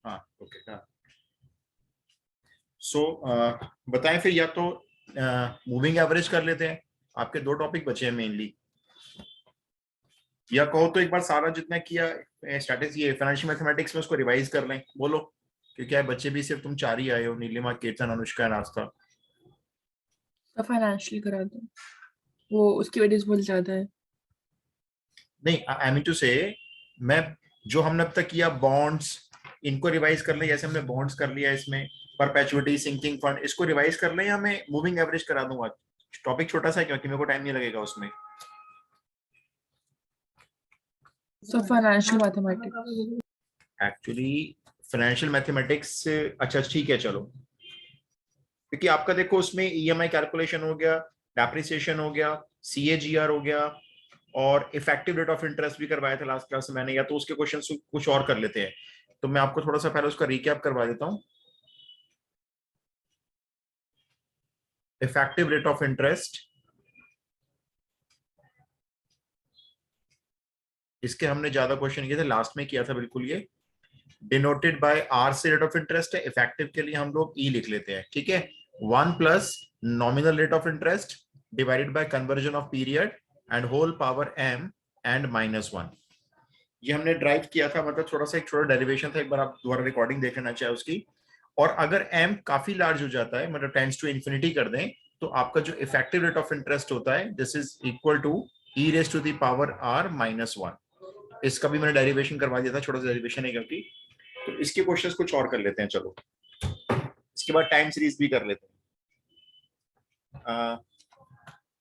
हाँ ओके हाँ। सो बताएं फिर, या तो मूविंग एवरेज कर लेते हैं, आपके दो टॉपिक बचे हैं मेनली, या कहो तो एक बार सारा जितना किया स्ट्रैटेजी फाइनेंशियल मैथमेटिक्स में उसको रिवाइज कर लें, बोलो। क्योंकि क्या है, बच्चे भी सिर्फ तुम चार ही आए हो, नीलिमा, कीर्तन, अनुष्का, नाश्ता। तो फाइनेंशियल करा दो, वो उसकी वजह से बहुत ज्यादा है। नहीं, आई मीन टू से, मैं जो हमने अब तक किया बॉन्ड्स, इनको रिवाइज कर लें, जैसे हमने बॉन्ड्स कर लिया इसमें, परपेचुइटी, सिंकिंग फंड, इसको रिवाइज कर लें, या मैं मूविंग एवरेज करा दूंगा? टॉपिक छोटा सा है, क्योंकि मेरे को टाइम नहीं लगेगा उसमें। तो financial mathematics. Actually financial mathematics, अच्छा ठीक है चलो। क्योंकि आपका देखो उसमें ईएमआई कैलकुलेशन हो गया, डेप्रिसिएशन हो गया, सीएजीआर हो गया, और इफेक्टिव रेट ऑफ इंटरेस्ट भी करवाया था लास्ट क्लास में मैंने, या तो उसके क्वेश्चन कुछ और कर लेते हैं। तो मैं आपको थोड़ा सा पहले उसका रिकैप करवा देता हूँ। इफेक्टिव रेट ऑफ इंटरेस्ट, इसके हमने ज्यादा क्वेश्चन किए थे, लास्ट में किया था बिल्कुल ये। डिनोटेड बाय आर से रेट ऑफ इंटरेस्ट है, इफेक्टिव के लिए हम लोग ई लिख लेते हैं, ठीक है। One plus nominal rate of interest divided by conversion of period and whole power M and -1। ये हमने ड्राइव किया था, मतलब थोड़ा सा एक छोटा डेरिवेशन था, एक बार आप दोबारा रिकॉर्डिंग देख लेना चाहे उसकी। और अगर एम काफी लार्ज हो जाता है, मतलब टेंड्स टू इन्फिनिटी कर दें, तो आपका जो इफेक्टिव रेट ऑफ इंटरेस्ट होता है, this is equal to E raise to the power R -1। इसका भी मैंने डेरिवेशन करवा दिया था, छोटा सा डेरिवेशन है क्योंकि। तो इसके क्वेश्चंस कुछ और कर लेते हैं चलो, इसके बाद टाइम सीरीज भी कर लेते हैं।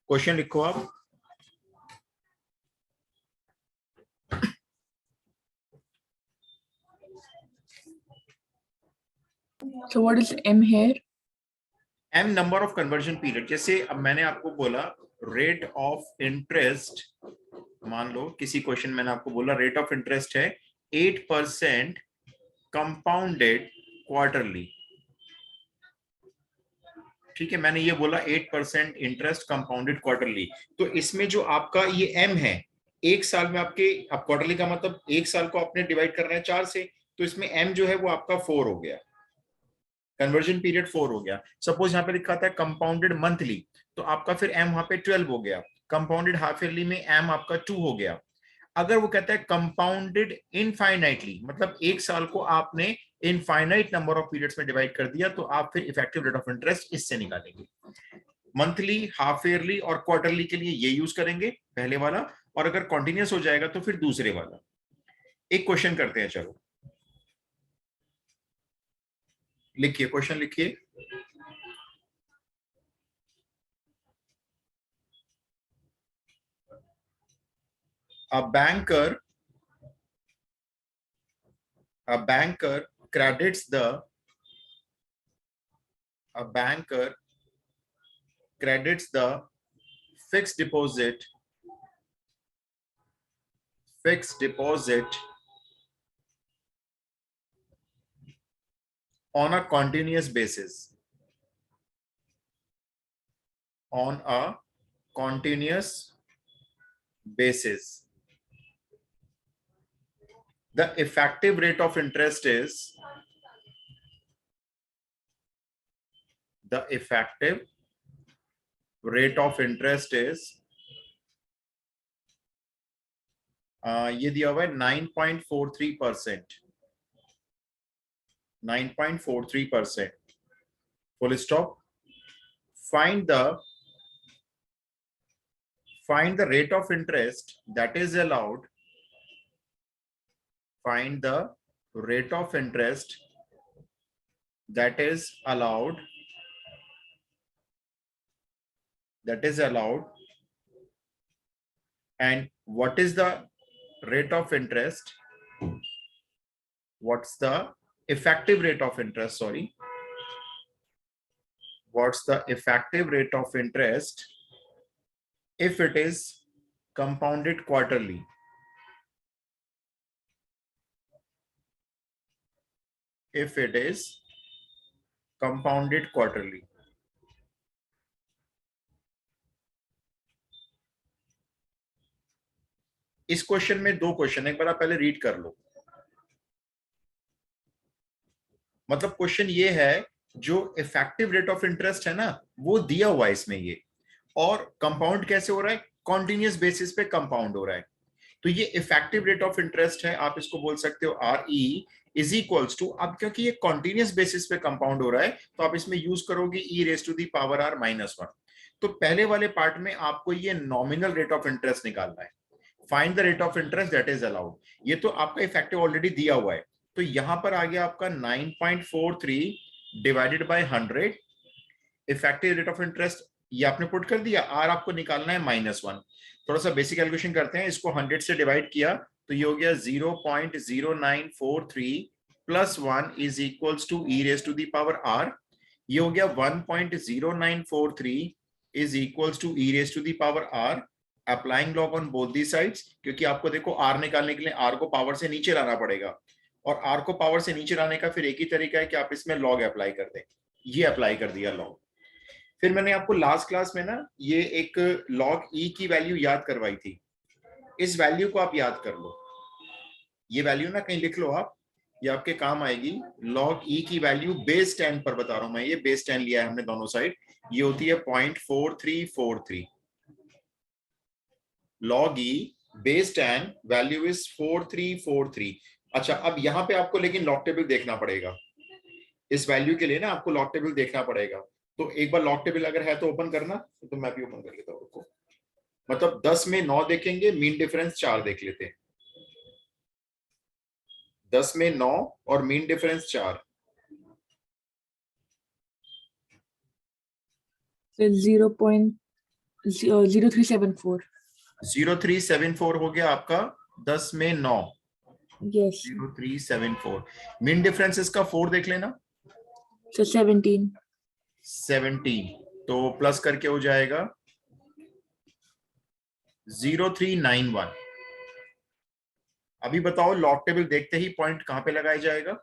क्वेश्चन लिखो आप। So what is M here? M number of conversion period, जैसे अब मैंने आपको बोला रेट ऑफ इंटरेस्ट, मान लो किसी क्वेश्चन मैंने आपको बोला रेट ऑफ इंटरेस्ट है 8% कंपाउंडेड क्वार्टरली, ठीक है। मैंने ये बोला 8% इंटरेस्ट कंपाउंडेड क्वार्टरली। तो इसमें जो आपका ये एम है, एक साल में आपके, अब क्वार्टरली का मतलब एक साल को आपने डिवाइड करना है 4 से, तो इसमें एम जो है वो आपका 4 हो गया, कन्वर्जन पीरियड 4 हो गया। सपोज यहाँ पे लिखा था कंपाउंडेड मंथली, तो आपका फिर एम वहां पे 12 हो गया। कंपाउंडेड हाफ ईयरली में एम आपका 2 हो गया। अगर वो कहता है कंपाउंडेड इनफाइनाइटली, मतलब एक साल को आपने इनफाइनाइट नंबर ऑफ पीरियड्स में डिवाइड कर दिया, तो आप फिर इफेक्टिव रेट ऑफ इंटरेस्ट इससे निकालेंगे। मंथली, हाफ ईयरली और क्वार्टरली के लिए ये यूज करेंगे पहले वाला, और अगर कॉन्टिन्यूस हो जाएगा तो फिर दूसरे वाला। एक क्वेश्चन करते हैं चलो, लिखिए क्वेश्चन लिखिए। A banker, a banker credits the a banker credits the fixed deposit fixed deposit on a continuous basis, on a continuous basis. The effective rate of interest is the effective rate of interest is ये दिया हुआ है 9.43%, 9.43%, full stop. Find the rate of interest that is allowed, find the rate of interest that is allowed, and what is the rate of interest, what's the effective rate of interest, sorry, what's the effective rate of interest if it is compounded quarterly, if it is compounded quarterly. इस question में दो question, एक बार आप पहले read कर लो। मतलब question ये है, जो इफेक्टिव रेट ऑफ इंटरेस्ट है ना वो दिया हुआ है इसमें ये, और कंपाउंड कैसे हो रहा है, कॉन्टिन्यूस बेसिस पे कंपाउंड हो रहा है। तो ये इफेक्टिव रेट ऑफ इंटरेस्ट है, आप इसको बोल सकते हो R E is equals to, अब क्योंकि ये कॉन्टिन्यूस बेसिस पे कंपाउंड हो रहा है तो आप इसमें यूज करोगे e raise to the power r minus one. तो पहले वाले पार्ट में आपको ये नॉमिनल रेट ऑफ इंटरेस्ट निकालना है, find the rate of interest that is allowed. ये तो आपका इफेक्टिव ऑलरेडी दिया हुआ है, तो यहां पर आ गया आपका 9.43 divided by 100 effective rate of interest, ये आपने पुट कर दिया, आर आपको निकालना है माइनस वन। थोड़ा सा बेसिक कैलकुलेशन करते हैं, इसको 100 से डिवाइड किया तो ये हो गया 0.0943 plus one is equals to E raise to the power R, ये हो गया 1.0943 is equals to E raise to the power R, applying log on both the sides, क्योंकि आपको देखो आर निकालने के लिए आर को पावर से नीचे लाना पड़ेगा, और आर को पावर से नीचे लाने का फिर एक ही तरीका है कि आप इसमें लॉग अप्लाई कर दें, ये अप्लाई कर दिया लॉग। फिर मैंने आपको लास्ट क्लास में ना ये एक लॉग ई की वैल्यू याद करवाई थी, इस वैल्यू को आप याद कर लो, ये वैल्यू ना कहीं लिख लो आप, ये आपके काम आएगी। लॉग ई की वैल्यू बेस 10 पर बता रहा हूं मैं, ये बेस 10 लिया है हमने दोनों साइड, ये होती है 0.4343। Log E base 10 value is 4343। अच्छा, अब यहां पे आपको लेकिन लॉग टेबल देखना पड़ेगा, इस वैल्यू के लिए ना आपको लॉग टेबल देखना पड़ेगा। तो एक बार लॉग टेबल अगर है तो ओपन करना, तो मैं भी ओपन कर लेता हूं उसको, मतलब 10 में 9 देखेंगे, मीन डिफरेंस 4 देख लेते हैं, 10 में 9 और मीन डिफरेंस 4, 0.0374। 0374 हो गया आपका 10 में 9, यस 0374। मीन डिफरेंस इसका 4 देख लेना, सर 17। 17, तो प्लस करके हो जाएगा 0391। अभी बताओ लॉग टेबल देखते ही पॉइंट कहां पे लगाया जाएगा,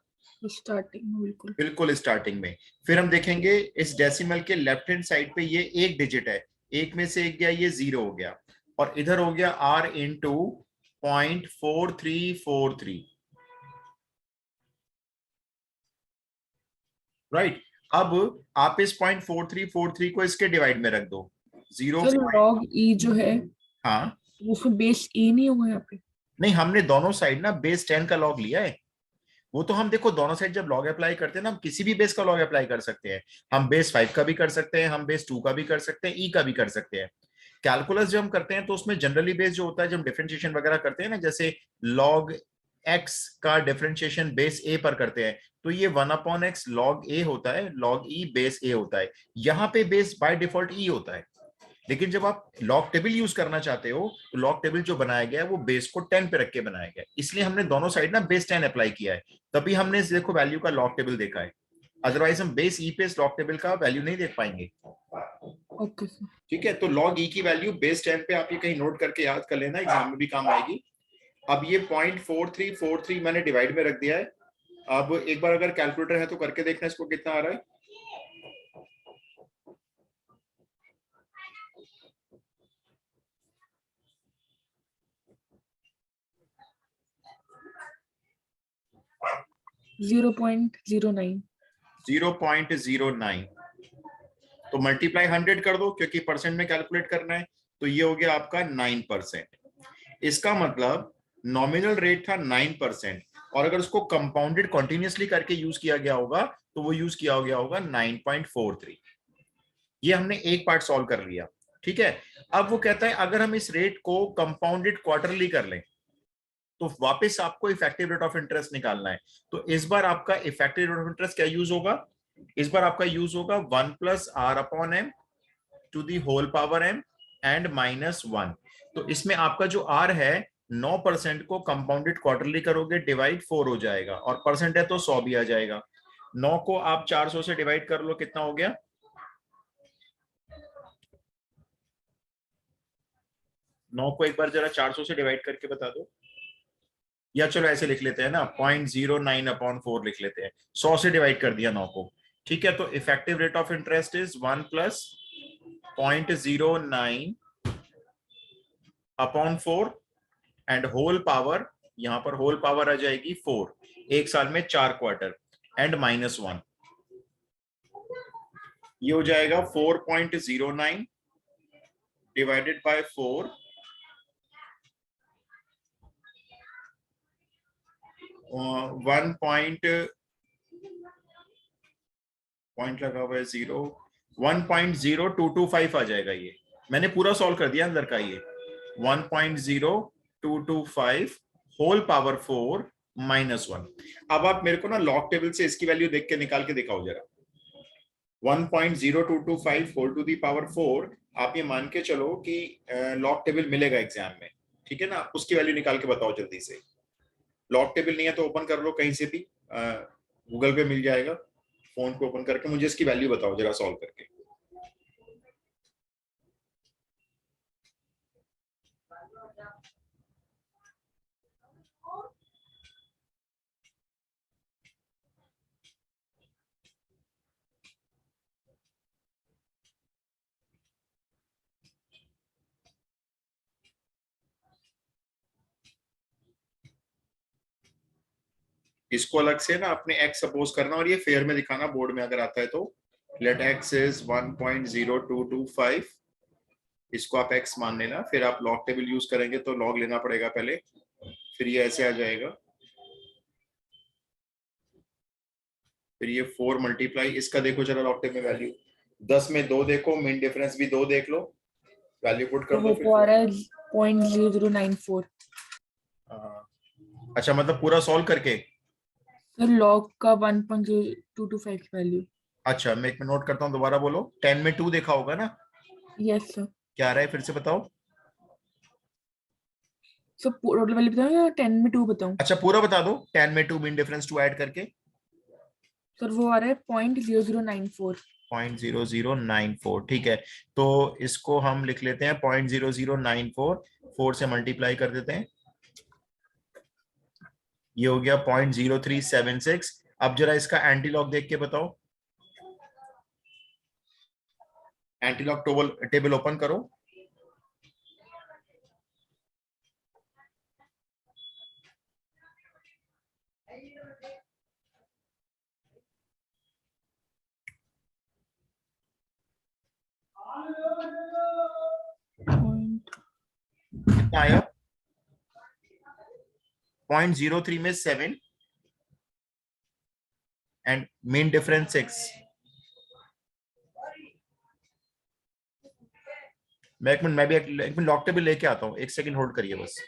स्टार्टिंग में बिल्कुल। बिल्कुल स्टार्टिंग में। फिर हम देखेंगे इस डेसिमल के लेफ्ट हैंड साइड पे ये एक डिजिट है, एक में से एक गया, ये 0 हो गया, और इधर हो गया r इंटू 0.4343, राइट। अब आप इस 0.4343 को इसके डिवाइड में रख दो, 0। सर लॉग ई जो है हाँ, उसमें बेस ई नहीं होगा यहाँ पे? नहीं हमने दोनों साइड ना बेस 10 का लॉग लिया है, वो तो हम देखो दोनों साइड जब लॉग अप्लाई करते हैं ना, हम किसी भी बेस का लॉग अप्लाई कर सकते हैं, हम बेस 5 का भी कर सकते हैं, हम बेस 2 का भी कर सकते हैं, ई का भी कर सकते हैं। कैलकुलस जब हम करते हैं तो उसमें जनरली बेस जो होता है, जब डिफरेंशिएशन वगैरह करते हैं ना, जैसे लॉग एक्स का डिफरेंशिएशन बेस ए पर करते हैं, तो ये 1/x लॉग ए होता है, लॉग ई बेस ए होता है, यहाँ पे बेस बाय डिफॉल्ट ई होता है। लेकिन जब आप लॉग टेबल यूज करना चाहते हो तो लॉग टेबल जो बनाया गया है वो बेस को 10 पे रख के बनाया गया है, इसलिए हमने दोनों साइड ना बेस 10 अप्लाई किया है, तभी हमने इस देखो वैल्यू का लॉग टेबल देखा है, अदरवाइज हम बेस ई पे इस लॉग टेबल का वैल्यू नहीं देख पाएंगे। Okay sir. ठीक है, तो लॉग ई की वैल्यू बेस 10 पे आप ये कहीं नोट करके याद कर लेना, एग्जाम में भी काम आएगी। अब ये 0.4343 मैंने डिवाइड में रख दिया है, अब एक बार अगर कैलकुलेटर है तो करके देखना इसको कितना आ रहा है। Zero point 09। 0.09, तो मल्टीप्लाई 100 कर दो क्योंकि परसेंट में कैलकुलेट करना है, तो ये हो गया आपका 9%। इसका मतलब नॉमिनल रेट था 9%, और अगर उसको कंपाउंडेड कॉन्टिन्यूसली करके यूज किया गया होगा तो वो यूज किया गया होगा 9.43। ये हमने एक पार्ट सॉल्व कर लिया, ठीक है। अब वो कहता है अगर हम इस रेट को कंपाउंडेड क्वार्टरली कर लें तो वापस आपको इफेक्टिव रेट ऑफ इंटरेस्ट निकालना है, तो इस बार आपका इफेक्टिव रेट ऑफ इंटरेस्ट क्या यूज होगा, इस बार आपका यूज होगा 1 plus R upon M to the whole power M and minus 1। तो इसमें आपका जो आर है 9% को कंपाउंडेड क्वार्टरली करोगे डिवाइड 4 हो जाएगा, और परसेंट है तो 100 भी आ जाएगा। 9 को आप 400 से डिवाइड कर लो, कितना हो गया, 9 को एक बार जरा 400 से डिवाइड करके बता दो, या चलो ऐसे लिख लेते हैं ना 0.09/4 लिख लेते हैं, 100 से डिवाइड कर दिया 9 को, ठीक है। तो effective rate of interest is 1 plus 0.09/4 and whole power, यहां पर होल पावर आ जाएगी 4, एक साल में 4 क्वार्टर, एंड -1, ये हो जाएगा 4.09 डिवाइडेड बाय 4, 1 पॉइंट लगा हुआ है 0, 1.0225 आ जाएगा। ये मैंने पूरा सॉल्व कर दिया अंदर का। ये 1.0225 होल पावर 4 -1। अब आप मेरे को ना लॉग टेबल से इसकी वैल्यू देख के निकाल के दिखाओ जरा। 1.0225 होल टू दी पावर 4, आप ये मान के चलो कि लॉग टेबल मिलेगा एग्जाम में, ठीक है ना? उसकी वैल्यू निकाल के बताओ जल्दी से। लॉग टेबल नहीं है तो ओपन कर लो कहीं से भी, गूगल पे मिल जाएगा, फोन को ओपन करके मुझे इसकी वैल्यू बताओ जरा सॉल्व करके। इसको अलग से ना अपने x सपोज करना और ये फेयर में दिखाना बोर्ड में अगर आता है तो। लेट x इज 1.0225, इसको आप x मान लेना, फिर आप लॉग टेबल यूज करेंगे तो लॉग लेना पड़ेगा पहले, फिर ये ऐसे आ जाएगा, फिर ये 4 मल्टीप्लाई इसका देखो जरा लॉग टेबल में वैल्यू 10 में 2 देखो, मिन डिफरेंस भी 2 देख लो, वैल्यू पुट तो कर वो दो तो आ फिर। रहा है 0.0094। अच्छा, मतलब पूरा सॉल्व करके। सर लॉग का 1.225 की वैल्यू। अच्छा, मैं एक में नोट करता हूँ, दोबारा बोलो। 10 में 2 देखा होगा ना? Yes sir. क्या आ रहा है फिर से बताओ। सर टोटल वैल्यू बताऊं या 10 में 2 बताऊं? अच्छा पूरा बता दो, 10 में 2 मिन डिफरेंस 2 ऐड करके। सर वो आ रहा है 0.0094। 0.0094, ठीक है। तो इसको हम लिख लेते हैं 0.0094, 4 से मल्टीप्लाई कर देते हैं, ये हो गया 0.0376। अब जरा इसका एंटीलॉग देख के बताओ, एंटीलॉग टेबल ओपन करो। कितना आया? 0.03 में 7 एंड मेन डिफरेंस 6। मैं भी एक मिनट लॉग टेबल लेके आता हूँ, एक सेकंड होल्ड करिए बस।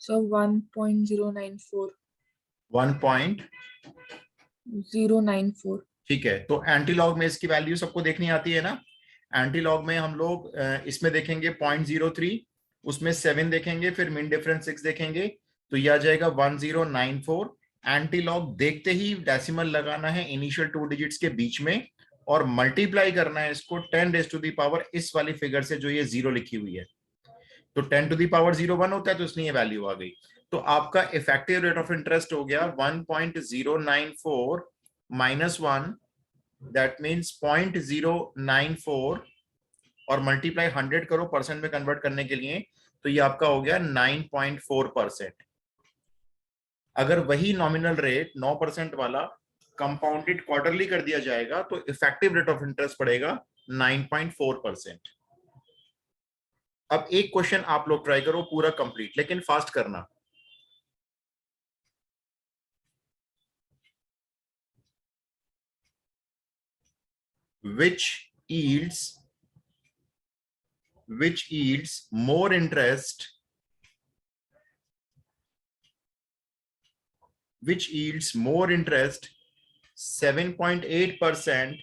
सर 1.094। 1. 094। ठीक है, तो एंटीलॉग में इसकी वैल्यू सबको देखनी आती है ना? एंटीलॉग में हम लोग इसमें देखेंगे 0.03, उसमें 7 देखेंगे, फिर मिन डिफरेंस 6 देखेंगे, तो ये आ जाएगा 1094। एंटीलॉग देखते ही डेसिमल लगाना है इनिशियल 2 डिजिट्स के बीच में और मल्टीप्लाई करना है इसको 10 रेज टू द पावर इस वाली फिगर से जो ये जीरो लिखी हुई है। तो 10 टू द पावर 0 1 होता है, तो इसलिए ये वैल्यू आ गई। तो आपका इफेक्टिव रेट ऑफ इंटरेस्ट हो गया 1.094 माइनस 1, दैट मीन्स 0.094 और मल्टीप्लाई 100 करो परसेंट में कन्वर्ट करने के लिए, तो ये आपका हो गया 9.4%। अगर वही नॉमिनल रेट 9% वाला कंपाउंडेड क्वार्टरली कर दिया जाएगा तो इफेक्टिव रेट ऑफ इंटरेस्ट पड़ेगा 9.4%। अब एक क्वेश्चन आप लोग ट्राई करो पूरा कंप्लीट, लेकिन फास्ट करना। which yields more interest, which yields more interest 7.8%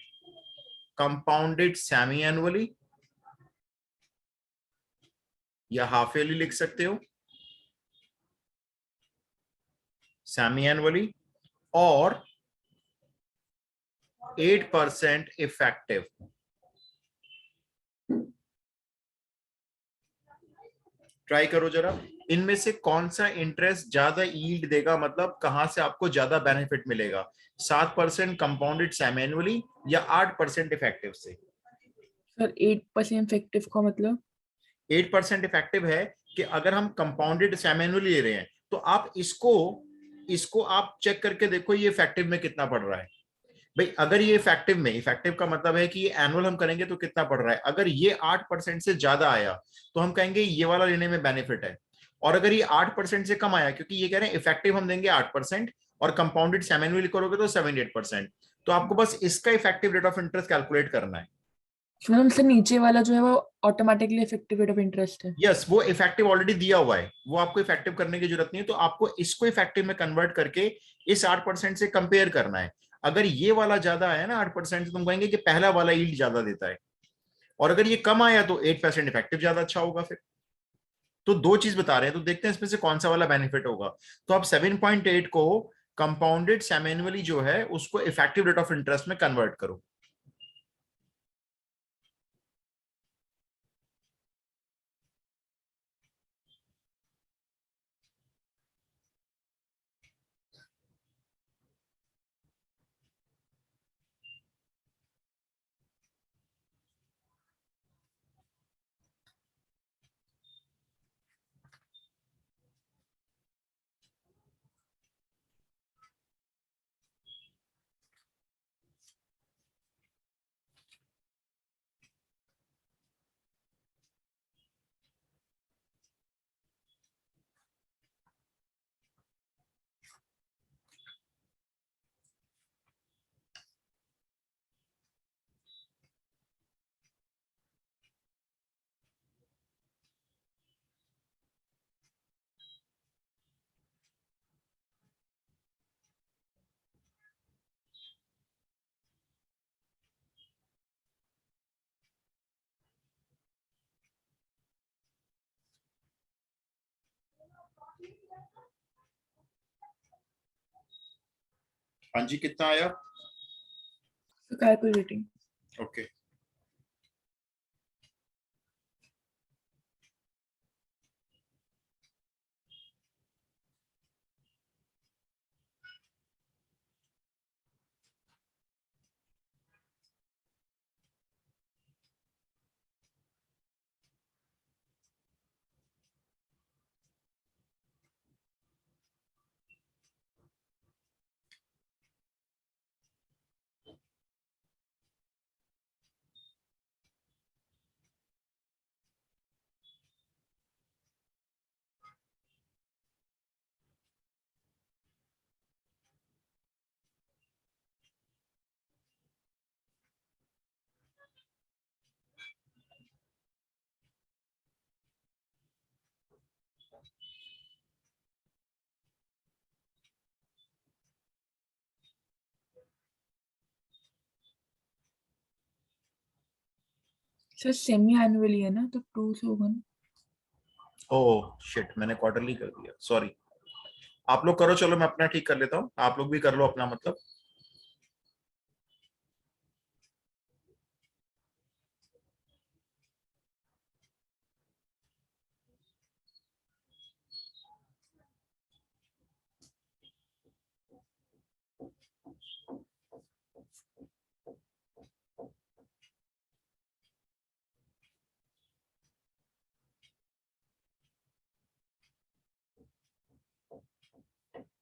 compounded semi annually या हाफ ईयरली लिख सकते हो सेमी एनुअली, और 8% इफेक्टिव। ट्राई करो जरा, इनमें से कौन सा इंटरेस्ट ज्यादा यील्ड देगा, मतलब कहां से आपको ज्यादा बेनिफिट मिलेगा, 7% कंपाउंडेड सेमी एनुअली या 8% इफेक्टिव से? सर 8% इफेक्टिव का मतलब? 8% इफेक्टिव है कि अगर हम कंपाउंडेड सेमी एनुअली ले रहे हैं तो आप इसको इसको आप चेक करके देखो ये इफेक्टिव में कितना पड़ रहा है। भाई अगर ये इफेक्टिव में, इफेक्टिव का मतलब है कि ये एनुअल हम करेंगे तो कितना पड़ रहा है, अगर ये 8% से ज्यादा आया तो हम कहेंगे ये वाला लेने में बेनिफिट है। और अगर ये 8% से कम आया, क्योंकि ये कह रहे हैं इफेक्टिव हम देंगे 8% और कंपाउंडेड सेमी एनुअली करोगे तो 78%, तो आपको बस इसका effective rate of interest calculate करना है। मतलब सर नीचे वाला जो है वो automatically effective rate of interest है? यस, वो इफेक्टिव ऑलरेडी दिया हुआ है, वो आपको इफेक्टिव करने की जरूरत नहीं है, तो आपको इसको इफेक्टिव में कन्वर्ट करके इस 8% से कंपेयर करना है। अगर ये वाला ज्यादा आया ना 8%, तो तुम कहेंगे कि पहला वाला यील्ड ज्यादा देता है, और अगर ये कम आया तो 8% इफेक्टिव ज्यादा अच्छा होगा। फिर तो दो चीज बता रहे हैं, तो देखते हैं इसमें से कौन सा वाला बेनिफिट होगा। तो आप 7.8 को कंपाउंडेड सेमेनुअली जो है उसको इफेक्टिव रेट ऑफ इंटरेस्ट में कन्वर्ट करो। हाँ जी, कितना आया? Calculating. Okay. Sir semi annually है ना, तो 2 से होगा ना? ओह शिट, मैंने क्वार्टरली कर दिया, सॉरी। आप लोग करो, चलो मैं अपना ठीक कर लेता हूँ, आप लोग भी कर लो अपना मतलब।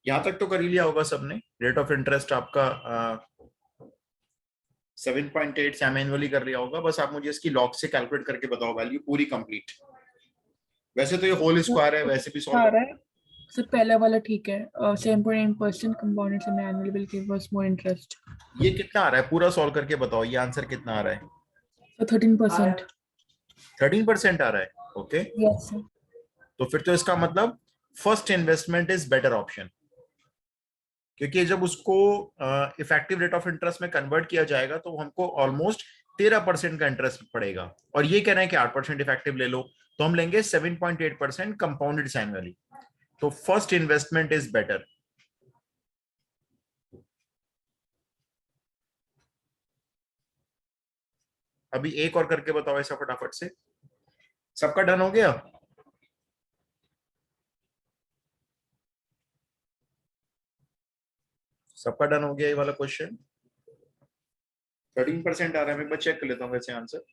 यहां तक तो कर ही लिया होगा सबने। रेट ऑफ इंटरेस्ट आपका 7.8 सेम एनुअली कर लिया होगा। बस आप मुझे इसकी लॉग से कैलकुलेट करके बताओ वैल्यू पूरी कंप्लीट। वैसे तो ये होल स्क्वायर है, वैसे भी आ सॉल्व। रहा है सर, पहला वाला ठीक है। 7.8% compounded semi annually will give us more interest. ये कितना आ रहा है पूरा सॉल्व करके बताओ, ये आंसर कितना आ रहा है? सर 13%। 13% आ रहा है, ओके। Yes sir. तो फिर तो इसका मतलब first investment is better option, क्योंकि जब उसको इफेक्टिव रेट ऑफ इंटरेस्ट में कन्वर्ट किया जाएगा तो हमको ऑलमोस्ट 13% का इंटरेस्ट पड़ेगा। और ये कह रहे हैं कि 8% इफेक्टिव ले लो, तो हम लेंगे 7.8% कंपाउंडेड एनुअली। तो फर्स्ट इन्वेस्टमेंट इज बेटर। अभी एक और करके बताओ ऐसा फटाफट से। सबका डन हो गया? सबका डन हो गया ये वाला क्वेश्चन? 13% आ रहा है, मैं एक बार चेक कर लेता हूँ वैसे आंसर।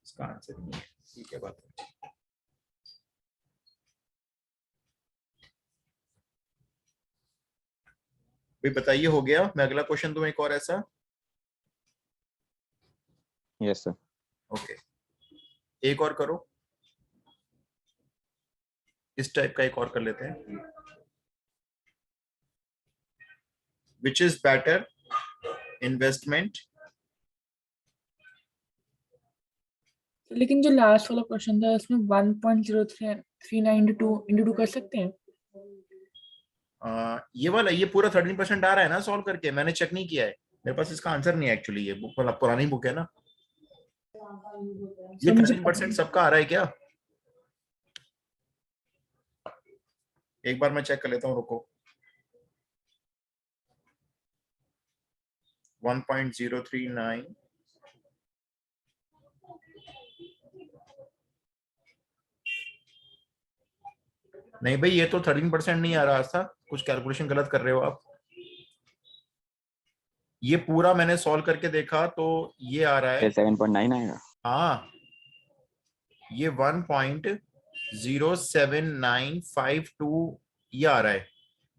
इसका आंसर नहीं है, ठीक है बात है। भाई बताइए, हो गया? मैं अगला क्वेश्चन दूं एक और ऐसा? Yes sir. ओके, एक और करो, इस टाइप का एक और कर लेते हैं। Which is better investment? लेकिन जो लास्ट वाला क्वेश्चन था उसमें 1.0339 इंटू 2 कर सकते हैं? ये वाला, ये पूरा 13% आ रहा है ना सॉल्व करके, मैंने चेक नहीं किया है, मेरे पास इसका आंसर नहीं है एक्चुअली। ये बुक पुरानी बुक है ना। ये सर मुझे 13% सबका आ रहा है क्या? एक बार मैं चेक कर लेता हूँ, रुको। 1.039, नहीं भाई ये तो 13% नहीं आ रहा था, कुछ कैलकुलेशन गलत कर रहे हो आप। ये पूरा मैंने सॉल्व करके देखा तो ये आ रहा है। 7.9 आएगा। हाँ, ये 1.07952 ये आ रहा है।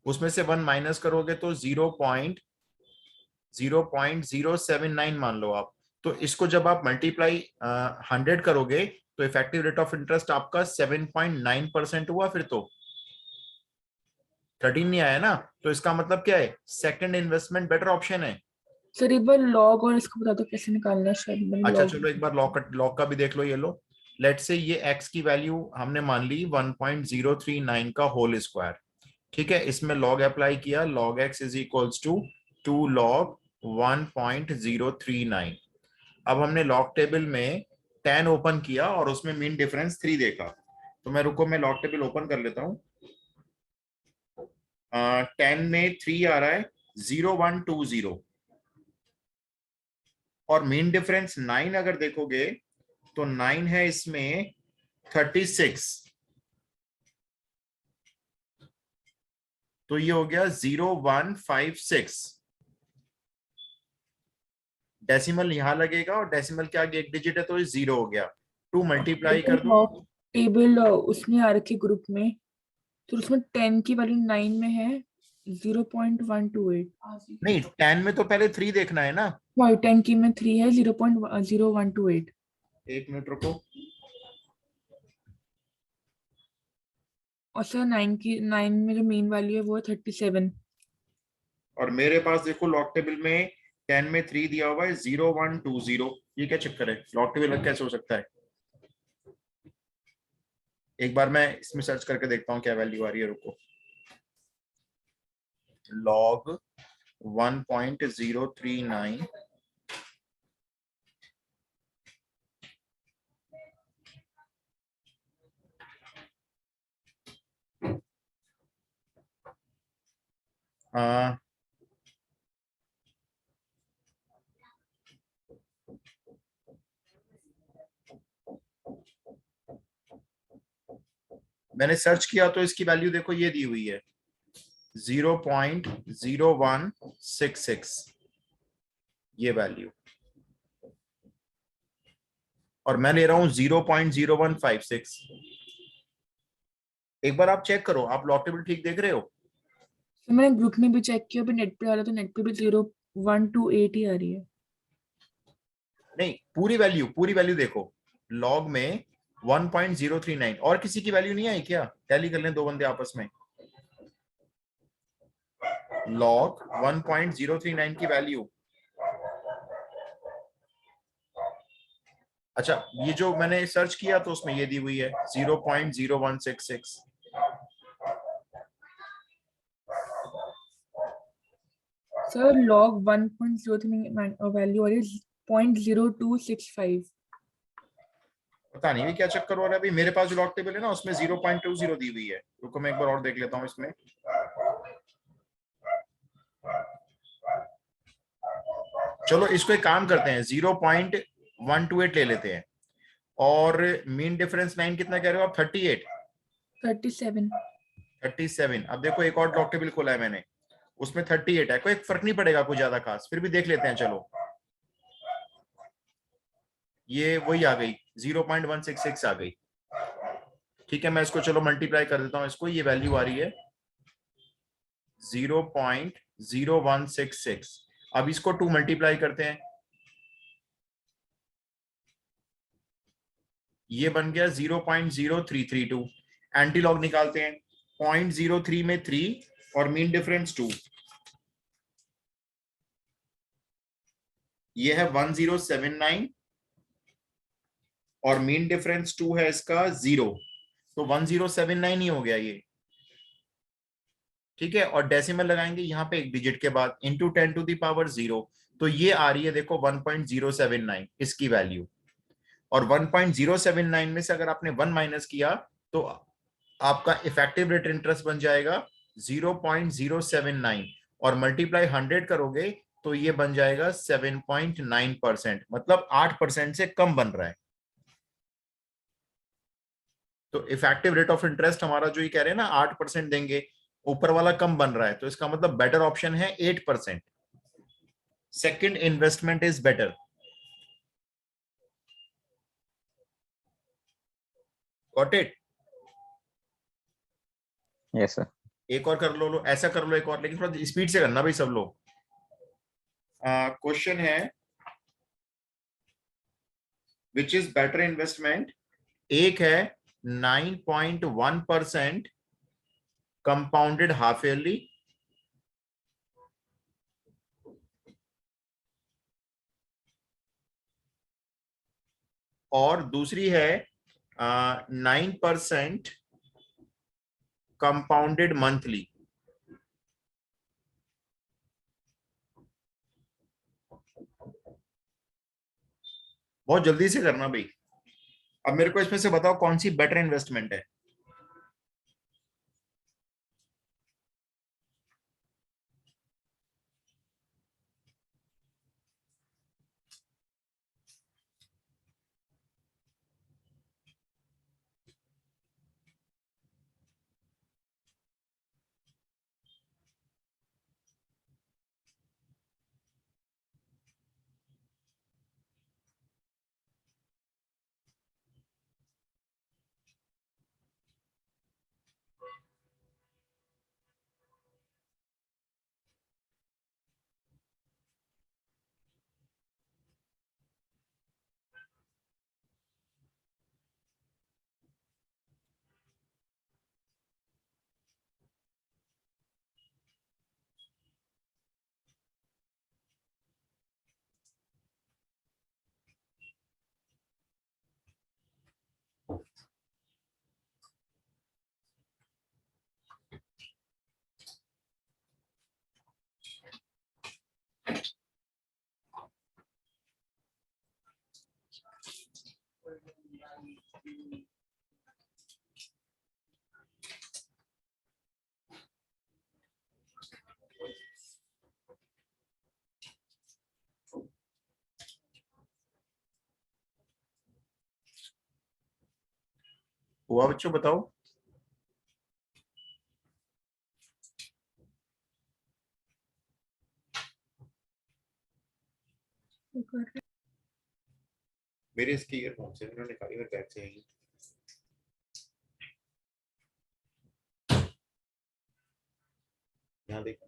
उसमें से 1 माइनस करोगे तो 0.009 मान लो आप। तो इसको जब आप मल्टीप्लाई 100 करोगे तो इफेक्टिव रेट ऑफ इंटरेस्ट आपका 7.9% हुआ। फिर तो 13 नहीं आया ना, तो इसका मतलब क्या है? सेकंड इन्वेस्टमेंट बेटर ऑप्शन है। सर एक बार लॉग और इसको बता दो कैसे निकालना है, शायद मैंने अच्छा लॉग। चलो एक बार लॉग का भी देख लो, ये लो। लेट से ये x की वैल्यू हमने मान ली 1.039 का होल स्क्वायर, ठीक है। इसमें लॉग अप्लाई किया, log x is equals to 2 log 1.039। अब हमने लॉग टेबल में 10 ओपन किया और उसमें मीन डिफरेंस 3 देखा। तो मैं रुको, मैं लॉग टेबल ओपन कर लेता हूँ। 10 में 3 आ रहा है 0120, और मीन डिफरेंस 9 अगर देखोगे तो 9 है इसमें 36, तो ये हो गया 0156। डेसिमल यहां लगेगा और डेसिमल के आगे एक डिजिट है तो ये 0 हो गया। 2 मल्टीप्लाई कर दो। लॉग टेबल उसमें आ रखी ग्रुप में, तो उसमें 10 की वैल्यू 9 में है 0.128। नहीं, 10 में तो पहले 3 देखना है ना। वही 10 की में 3 है 0.0128। एक मिनट रुको। और सर 9 में जो मेन वैल्यू है वो है 37। और मेरे पास देखो लॉग टेबल में 10 में 3 दिया हुआ है 0120। ये क्या चक्कर है, लॉग टेबल कैसे हो सकता है? एक बार मैं इसमें सर्च करके देखता हूँ क्या वैल्यू आ रही है, रुको। लॉग 1.039 आ, मैंने सर्च किया तो इसकी वैल्यू देखो ये दी हुई है 0.0166 ये वैल्यू, और मैं ले रहा हूं 0.0156। एक बार आप चेक करो, आप लॉग टेबल ठीक देख रहे हो? तो मैंने ग्रुप में भी चेक किया, अभी नेट पे आ रहा, तो नेट पे भी 0128 ही आ रही है। नहीं, पूरी वैल्यू देखो, लॉग में 1.039। और किसी की वैल्यू नहीं आई क्या? टैली कर लें दो बंदे आपस में। लॉग 1.039 की वैल्यू, अच्छा ये जो मैंने सर्च किया तो उसमें ये दी हुई है 0.0166। सर लॉग 1.03 वैल्यू आ रही है 0.0265। पता नहीं भी क्या चक्कर हो रहा है। अभी मेरे पास जो लॉग टेबल है ना उसमें 0.20 दी हुई है। रुको मैं एक बार और देख लेता हूँ इसमें। चलो इसको एक काम करते हैं, 0.128 ले लेते हैं। और मीन डिफरेंस लाइन कितना कह रहे हो आप? 38? 37। 37। अब देखो एक और लॉग टेबल खोला है मैंने, उसमें 38 है। कोई फर्क नहीं पड़ेगा कुछ ज्यादा खास, फिर भी देख लेते हैं चलो। ये वही आ गई, 0.166 आ गई। ठीक है, मैं इसको चलो मल्टीप्लाई कर देता हूँ इसको। ये वैल्यू आ रही है 0.0166। अब इसको 2 मल्टीप्लाई करते हैं, ये बन गया 0.0332। एंटी लॉग निकालते हैं, 0.03 में 3 और मीन डिफरेंस 2, ये है 1079 और मीन डिफरेंस 2 है इसका 0, तो 1079 ही हो गया ये। ठीक है, और डेसिमल लगाएंगे यहाँ पे एक डिजिट के बाद, इंटू 10⁻0, तो ये आ रही है देखो 1.079 इसकी वैल्यू। और 1.079 में से अगर आपने 1 माइनस किया तो आपका इफेक्टिव रेट इंटरेस्ट बन जाएगा 0.079, और मल्टीप्लाई 100 करोगे तो ये बन जाएगा 7.9%, मतलब 8% से कम बन रहा है। तो इफेक्टिव रेट ऑफ इंटरेस्ट हमारा जो ये कह रहे हैं ना 8% देंगे, ऊपर वाला कम बन रहा है, तो इसका मतलब बेटर ऑप्शन है 8%। Second investment is better. Got it? Yes sir. एक और कर लो, ऐसा कर लो एक और, लेकिन थोड़ा स्पीड से करना भाई सब लोग। क्वेश्चन है विच इज बेटर इन्वेस्टमेंट। एक है 9.1% कंपाउंडेड हाफ ईयरली, और दूसरी है 9% कंपाउंडेड मंथली। बहुत जल्दी से करना भाई। अब मेरे को इसमें से बताओ कौन सी बेटर इन्वेस्टमेंट है। हुआ बच्चों बताओ? मेरे इसके ईयरफोन से इन्होंने निकाली मेरे बैग से ही। यहाँ देखो,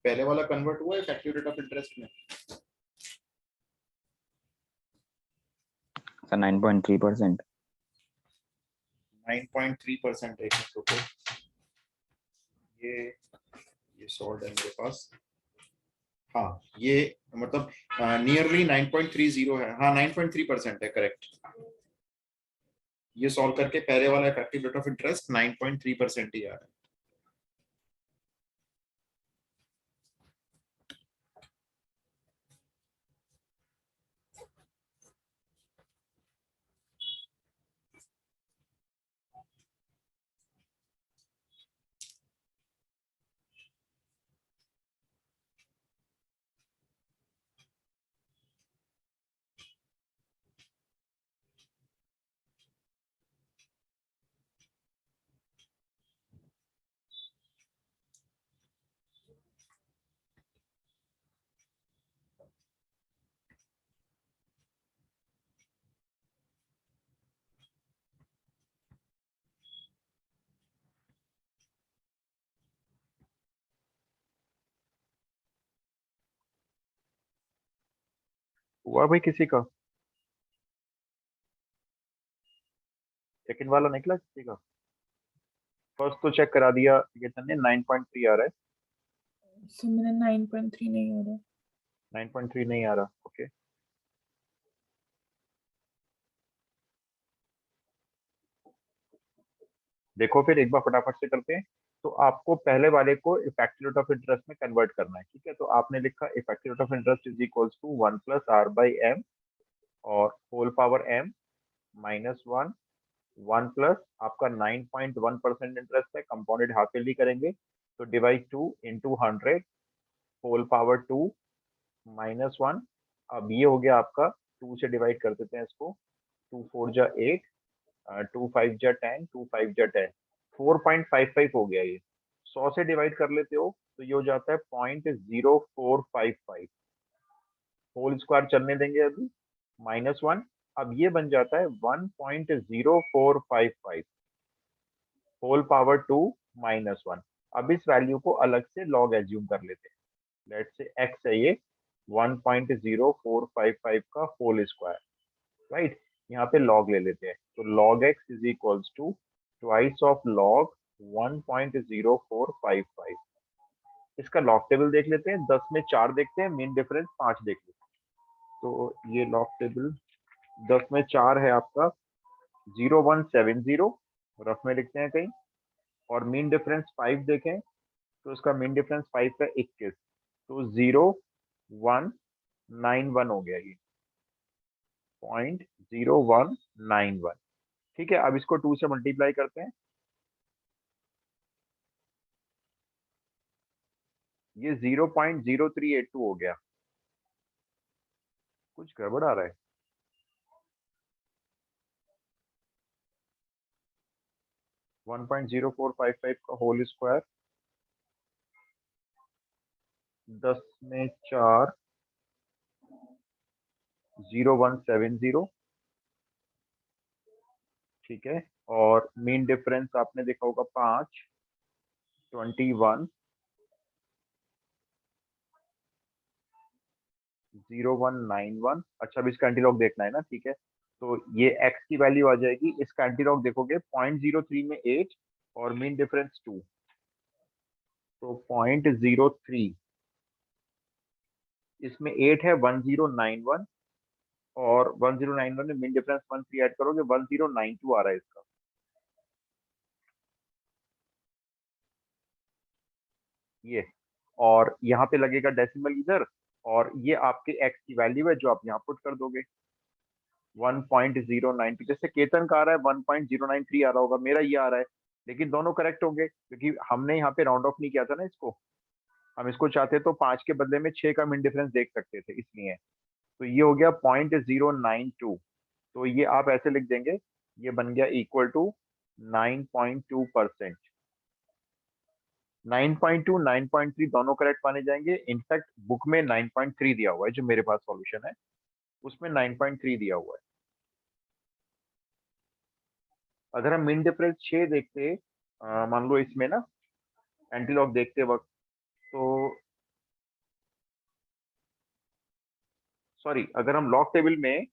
पहले वाला कन्वर्ट हुआ इफेक्टिव रेट ऑफ इंटरेस्ट में? सर 9.3%। 9.3%। एक मिनट रुको, ये सॉल्व है मेरे पास। हाँ, ये मतलब नियरली 9.30 है। हाँ 9.3% है, करेक्ट। ये सॉल्व करके पहले वाला इफेक्टिव रेट ऑफ इंटरेस्ट 9.3% ही आ रहा है। हुआ भाई किसी का? सेकंड वाला निकला किसी का? फर्स्ट तो चेक करा दिया केतन ने, 9.3 आ रहा है। सर मेरा 9.3 नहीं हो रहा। 9.3 नहीं आ रहा, ओके। देखो फिर एक बार फटाफट से करते हैं। तो आपको पहले वाले को इफेक्टिव रेट ऑफ इंटरेस्ट में कन्वर्ट करना है, ठीक है। तो आपने लिखा effective rate of interest is equals to 1 plus r by m और whole power m minus 1, 1 plus आपका 9.1% इंटरेस्ट है, कंपाउंडेड हाफ ईयरली करेंगे तो divide 2 into 100 whole power 2 minus 1। अब ये हो गया आपका, 2 से डिवाइड कर देते हैं इसको, 2 4 जा 8, 2 5 जा 10, 2 5 जा 10, 4.55 हो गया ये। 100 से डिवाइड कर लेते हो तो ये हो जाता है 0.0455। होल स्क्वायर चलने देंगे अभी, माइनस 1। अब ये बन जाता है 1.0455 होल पावर 2 माइनस 1। अब इस वैल्यू को अलग से लॉग एज्यूम कर लेते हैं। लेट्स से x है ये 1.0455 का होल स्क्वायर, राइट। यहाँ पे लॉग ले लेते हैं तो log x is equals to twice of log 1.0455। इसका लॉग टेबल देख लेते हैं, 10 में 4 देखते हैं, मीन डिफरेंस 5 देख लेते हैं। तो ये लॉग टेबल 10 में 4 है आपका 0170, रफ में लिखते हैं कहीं। और मीन डिफरेंस 5 देखें तो इसका मीन डिफरेंस 5 का 21, तो 0191 हो गया ये, 0.0191। ठीक है, अब इसको 2 से मल्टीप्लाई करते हैं, ये 0.0382 हो गया। कुछ गड़बड़ आ रहा है। वन 1.0455 का होल स्क्वायर 10 में 4 0170, ठीक है। और मीन डिफरेंस आपने देखा होगा 5, 21, 0191। अच्छा, अब इसका एंटीलॉग देखना है ना, ठीक है। तो ये x की वैल्यू आ जाएगी, इसका एंटीलॉग देखोगे 0.03 में 8 और मीन डिफरेंस 2, तो 0.03, इसमें 8 है 1091 और 1091 में मीन डिफरेंस 13 ऐड करोगे 1092 आ रहा है इसका। ये और यहाँ पे लगेगा डेसिमल इधर, और ये आपके एक्स की वैल्यू है जो आप यहाँ पुट कर दोगे 1.092। जैसे केतन का आ रहा है 1.093 आ रहा होगा, मेरा ये आ रहा है, लेकिन दोनों करेक्ट होंगे क्योंकि हमने यहाँ पे राउंड ऑफ नहीं किया था ना इसको। हम इसको चाहते तो 5 के बदले में 6 का मिन डिफरेंस देख सकते थे, इसलिए। तो ये हो गया 0.092। तो ये आप ऐसे लिख देंगे, ये बन गया इक्वल टू 9.2%। 9.2 9.3 दोनों करेक्ट माने जाएंगे। इनफैक्ट बुक में 9.3 दिया हुआ है, जो मेरे पास सॉल्यूशन है उसमें 9.3 दिया हुआ है। अगर हम मिन डिफरेंस 6 देखते मान लो इसमें ना एंटीलॉग देखते वक्त, तो सॉरी, अगर हम लॉग टेबल में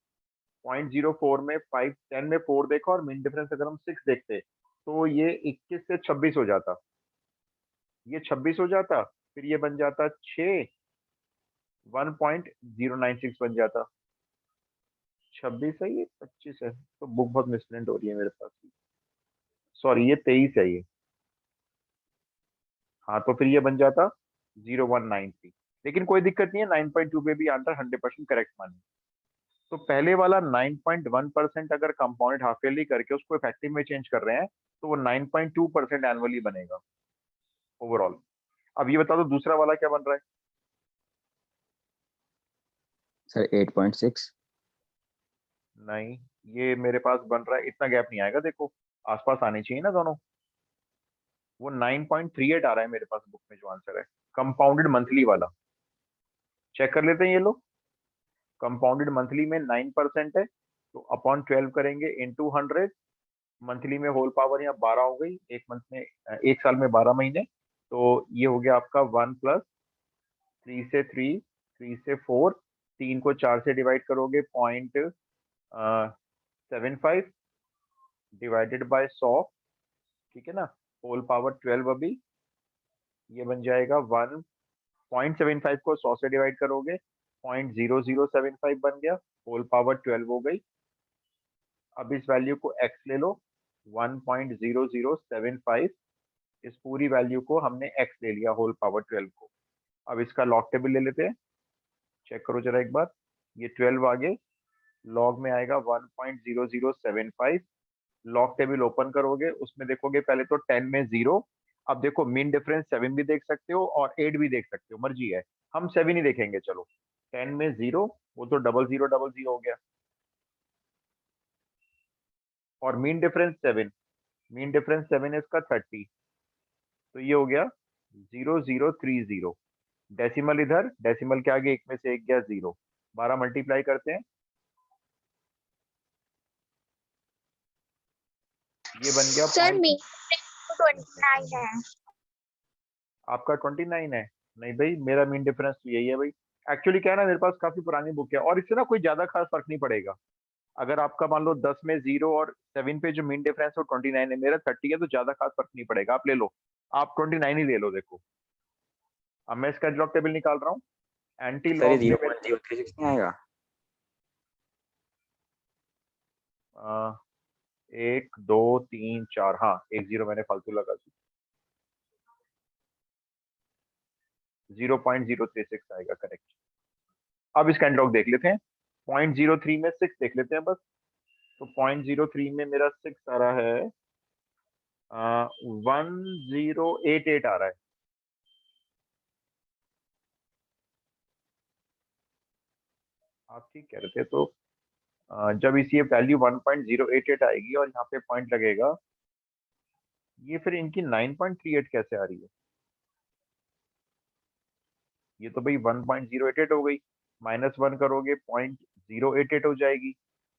0.04 में 5 10 में 4 देखा और मिन डिफरेंस अगर हम 6 देखते तो ये 21 से 26 हो जाता, ये 26 हो जाता, फिर ये बन जाता 6 1.096 बन जाता। 26 है, ये 25 है, तो बुक बहुत मिसप्रिंट हो रही है मेरे पास। सॉरी, ये 23 है ये। हाँ, तो फिर ये बन जाता 0193। लेकिन कोई दिक्कत नहीं है, 9.2 पे भी आंसर 100% करेक्ट मानिए। तो पहले वाला 9.1% अगर कंपाउंडेड हाफ ईयरली करके उसको इफेक्टिव में चेंज कर रहे हैं तो वो 9.2% एनुअली बनेगा ओवरऑल। अब ये बता दो दूसरा वाला क्या बन रहा है? सर 8.6। नहीं, ये मेरे पास बन रहा है, इतना गैप नहीं आएगा, देखो आसपास आने चाहिए ना दोनों। वो 9.38 आ रहा है मेरे पास बुक में जो आंसर है, कंपाउंडेड मंथली वाला। चेक कर लेते हैं ये लोग। कंपाउंडेड मंथली में 9% है, तो अपॉन 12 करेंगे इंटू 100। मंथली में होल पावर यहाँ 12 हो गई, एक मंथ में, एक साल में 12 महीने। तो ये हो गया आपका 1 प्लस 3 से 3, 3 से 4, 3 को 4 से डिवाइड करोगे 0.75 डिवाइडेड बाय 100, ठीक है ना, होल पावर 12 अभी। ये बन जाएगा 1.75 को 100 से डिवाइड करोगे 0.0075 बन गया, होल पावर 12 हो गई। अब इस वैल्यू को x ले लो, 1.0075, इस पूरी वैल्यू को हमने x ले लिया होल पावर 12 को। अब इसका लॉग टेबल ले लेते हैं, चेक करो जरा एक बार। ये 12 आगे लॉग में आएगा 1.0075। लॉग टेबल ओपन करोगे, उसमें देखोगे पहले तो 10 में 0। अब देखो मीन डिफरेंस 7 भी देख सकते हो और 8 भी देख सकते हो, मर्जी है। हम 7 ही देखेंगे, चलो। 10 में 0, वो तो 0000 हो गया, और मीन डिफरेंस 7, मीन डिफरेंस 7 है इसका 30, तो ये हो गया 0030। डेसिमल इधर, डेसिमल के आगे एक में से एक गया 0, 12 मल्टीप्लाई करते हैं, ये बन गया सर point। मेरा 29 है। आपका 29 है? नहीं भाई, मेरा मीन डिफरेंस तो यही है भाई। एक्चुअली क्या है ना, मेरे पास काफी पुरानी बुक है और इससे ना कोई ज्यादा खास फर्क नहीं पड़ेगा। अगर आपका मान लो 10 में 0 और 7 पे जो मीन डिफरेंस है वो 29 है, मेरा 30 है, तो ज्यादा खास फर्क नहीं पड़ेगा। आप ले लो, आप 29 ही ले लो। देखो अब मैं इसका लॉग टेबल निकाल रहा हूँ। एंटी सर ये लॉग में 0.036 नहीं आएगा? 1 2 3 4, हाँ, एक 0 मैंने फालतू लगा दी, 0.036 आएगा करेक्ट। अब इसका एंटी लॉग देख लेते हैं। 0.03 में 6 देख लेते हैं बस। तो 0.03 में मेरा 6 आ रहा है 1088 आ रहा है। आप ठीक कह रहे थे। तो जब इसी वैल्यू 1.088 आएगी और यहाँ पे पॉइंट लगेगा, ये फिर इनकी 9.38 कैसे आ रही है? ये तो भाई 1.088 हो गई, -1 करोगे 0.088 हो जाएगी,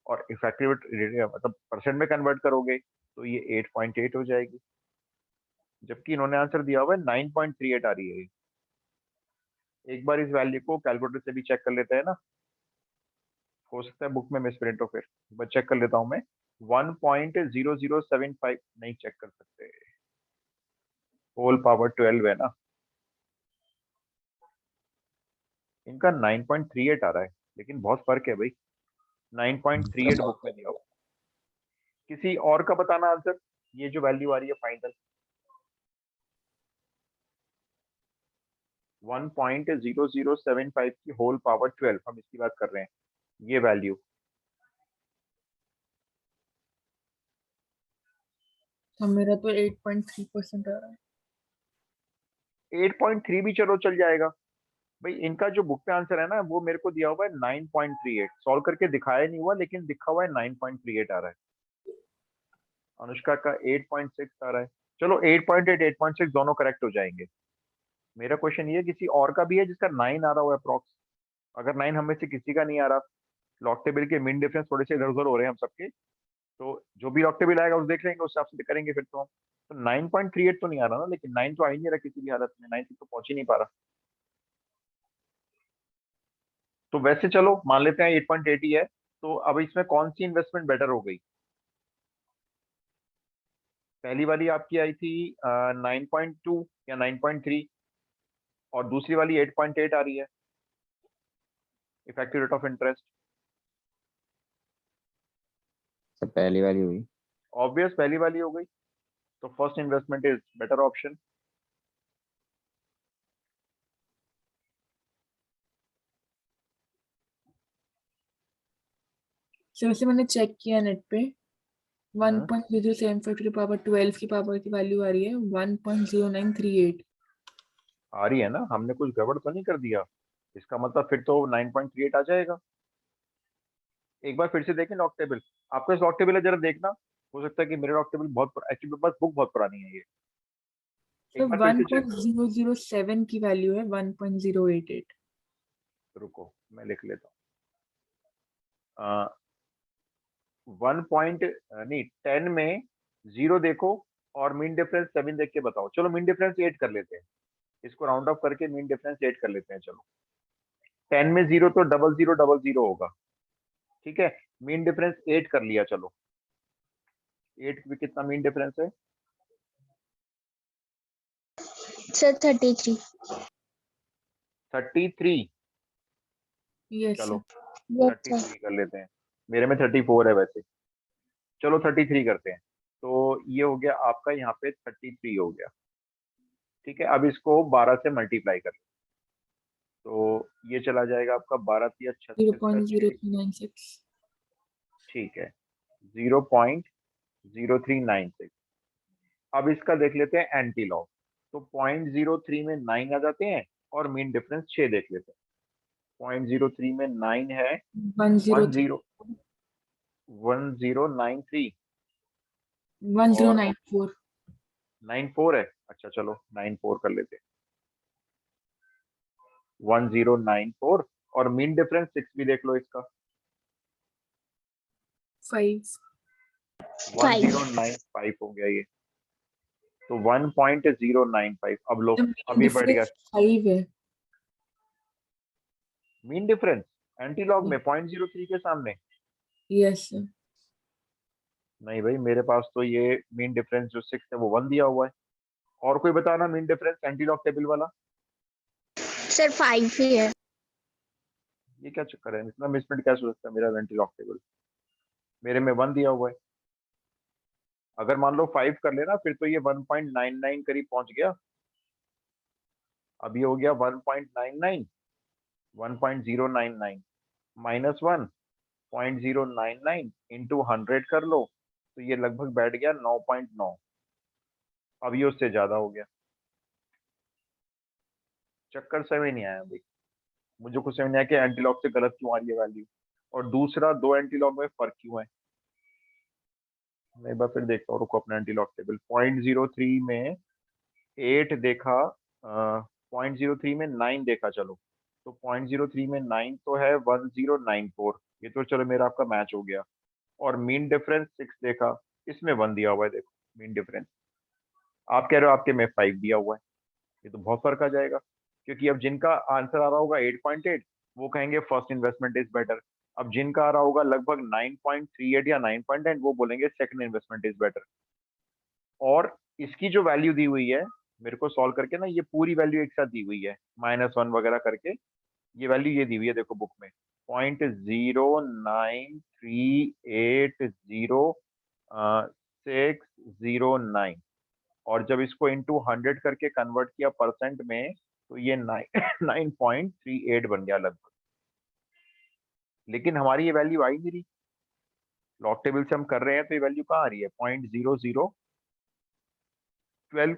और इफेक्टिव मतलब परसेंट में कन्वर्ट करोगे तो ये 8.8 हो जाएगी, जबकि इन्होंने आंसर दिया हुआ है 9.38 आ रही है। एक बार इस वैल्यू को कैलकुलेटर से भी चेक कर लेते हैं ना, हो सकता है बुक में मिसप्रिंट हो, फिर मैं चेक कर लेता हूं। मैं 1.0075 नहीं चेक कर सकते, होल पावर 12 है ना, इनका 9.38 आ रहा है, लेकिन बहुत फर्क है भाई। 9.38 बुक में दिया हुआ। किसी और का बताना आंसर, ये जो वैल्यू आ रही है फाइनल 1.0075 की होल पावर 12, हम इसकी बात कर रहे हैं, ये वैल्यू। तो मेरा तो 8.3% आ रहा है। 8.3 भी चलो चल जाएगा भाई। इनका जो बुक पे आंसर है ना, वो मेरे को दिया हुआ है 9.38, सॉल्व करके दिखाया नहीं हुआ, लेकिन दिखा हुआ है 9.38 आ रहा है। अनुष्का का 8.6 आ रहा है। चलो 8.8 8.6 दोनों करेक्ट हो जाएंगे। मेरा क्वेश्चन ये, किसी और का भी है जिसका 9 आ रहा हुआ है अप्रॉक्स? अगर 9 हमें से किसी का नहीं आ रहा, लॉग टेबल के मीन डिफरेंस थोड़े से इधर उधर हो रहे हैं हम सबके, तो जो भी लॉग टेबल आएगा उस देख लेंगे, उस हिसाब से करेंगे फिर तो हम। तो 9.38 तो नहीं आ रहा ना, लेकिन 9 तो आ ही नहीं रहा किसी भी हालत में, 9 तक तो पहुंच ही नहीं पा रहा। तो वैसे चलो मान लेते हैं 8.8 ही है। तो अब इसमें कौन सी इन्वेस्टमेंट बेटर हो गई? पहली वाली आपकी आई थी 9.2 या 9.3, और दूसरी वाली 8.8 आ रही है effective rate of interest. Sir पहली वाली हुई। ऑब्वियस पहली वाली हो गई, तो first investment is better option. So वैसे मैंने चेक किया नेट पे, 1.0075 की पावर 12 की पावर की वैल्यू आ रही है 1.0938। आ रही है ना, हमने कुछ गड़बड़ तो नहीं कर दिया? इसका मतलब फिर तो 9.38 आ जाएगा। एक बार फिर से देखें लॉग टेबल, आपका लॉग टेबल है, जरा देखना। हो सकता है कि मेरे लॉग टेबल बहुत, एक्चुअली मेरे पास बुक बहुत पुरानी है ये। तो एक बार फिर से चेक, 1.007 की वैल्यू है 1.088। रुको मैं लिख लेता हूँ। 1 पॉइंट नहीं, 10 में 0 देखो और मीन डिफरेंस 7 देख के बताओ। चलो मीन डिफरेंस 8 कर लेते हैं, इसको राउंड ऑफ करके मीन डिफरेंस 8 कर लेते हैं। चलो 10 में 0 तो 0000 होगा, ठीक है। मीन डिफरेंस 8 कर लिया, चलो 8 में कितना मीन डिफरेंस है? सर 33। 33। यस चलो यस सर। 33 कर लेते हैं, मेरे में 34 है वैसे। चलो 33 करते हैं, तो ये हो गया आपका यहाँ पे 33 हो गया, ठीक है। अब इसको 12 से मल्टीप्लाई कर, तो ये चला जाएगा आपका 12 या 36 का 6, 0.0396। ठीक है 0.0396। अब इसका देख लेते हैं एंटी लॉग। तो 0.03 में 9 आ जाते हैं, और मीन डिफरेंस 6 देख लेते हैं। 0.03 में 9 है 103 1093, और 1094। 94 है। अच्छा चलो 94 कर लेते हैं, 1094। और मीन डिफरेंस 6 भी देख लो इसका, 5। 1095 हो गया ये, तो 1.095। अब लो, तो अब मेन ये बढ़ गया। डिफरेंस 5 है। मीन डिफरेंस एंटी लॉग में 0.03 के सामने? Yes sir. नहीं भाई, मेरे पास तो ये मीन डिफरेंस जो 6 है वो 1 दिया हुआ है। और कोई बताना mean difference anti log table वाला? सर 5 ही है। ये क्या चक्कर है, इतना मिसप्रिंट कैसे हो सकता है मेरा एंटी लॉग टेबल? मेरे में 1 दिया हुआ है। अगर मान लो 5 कर लेना, फिर तो ये 1.99 करीब पहुंच गया। अब ये हो गया 1.99, 1.099 माइनस 1.099 इंटू 100 कर लो, तो ये लगभग बैठ गया 9.9। अब ये उससे ज्यादा हो गया। चक्कर समझ नहीं आया भाई, मुझे कुछ समझ नहीं आया कि एंटीलॉग से गलत क्यों आ रही है वैल्यू, और दूसरा दो एंटीलॉग में फर्क क्यों है। मैं एक बार फिर देखता हूँ, रुको अपना एंटीलॉग टेबल। 0.03 में 8 देखा, 0.03 में 9 देखा, चलो तो 0.03 में 9 तो है 1094, ये तो चलो मेरा आपका मैच हो गया। और मीन डिफरेंस 6 देखा, इसमें 1 दिया हुआ है, देखो मीन डिफरेंस। आप कह रहे हो आपके में 5 दिया हुआ है, ये तो बहुत फर्क आ जाएगा। क्योंकि अब जिनका आंसर आ रहा होगा 8.8, वो कहेंगे फर्स्ट इन्वेस्टमेंट इज बेटर। अब जिनका आ रहा होगा लगभग 9.38 या 9.10, वो बोलेंगे सेकंड इन्वेस्टमेंट इज बेटर। और इसकी जो वैल्यू दी हुई है मेरे को सॉल्व करके ना, ये पूरी वैल्यू एक साथ दी हुई है, -1 वगैरह करके ये वैल्यू ये दी हुई है देखो बुक में। 0.9380609 और जब इसको इंटू 100 करके कन्वर्ट किया परसेंट में तो ये 9.38 बन गया लगभग। लेकिन हमारी ये वैल्यू आई नहीं रही, लॉग टेबल से हम कर रहे हैं तो ये वैल्यू कहाँ आ रही है? 0.0012।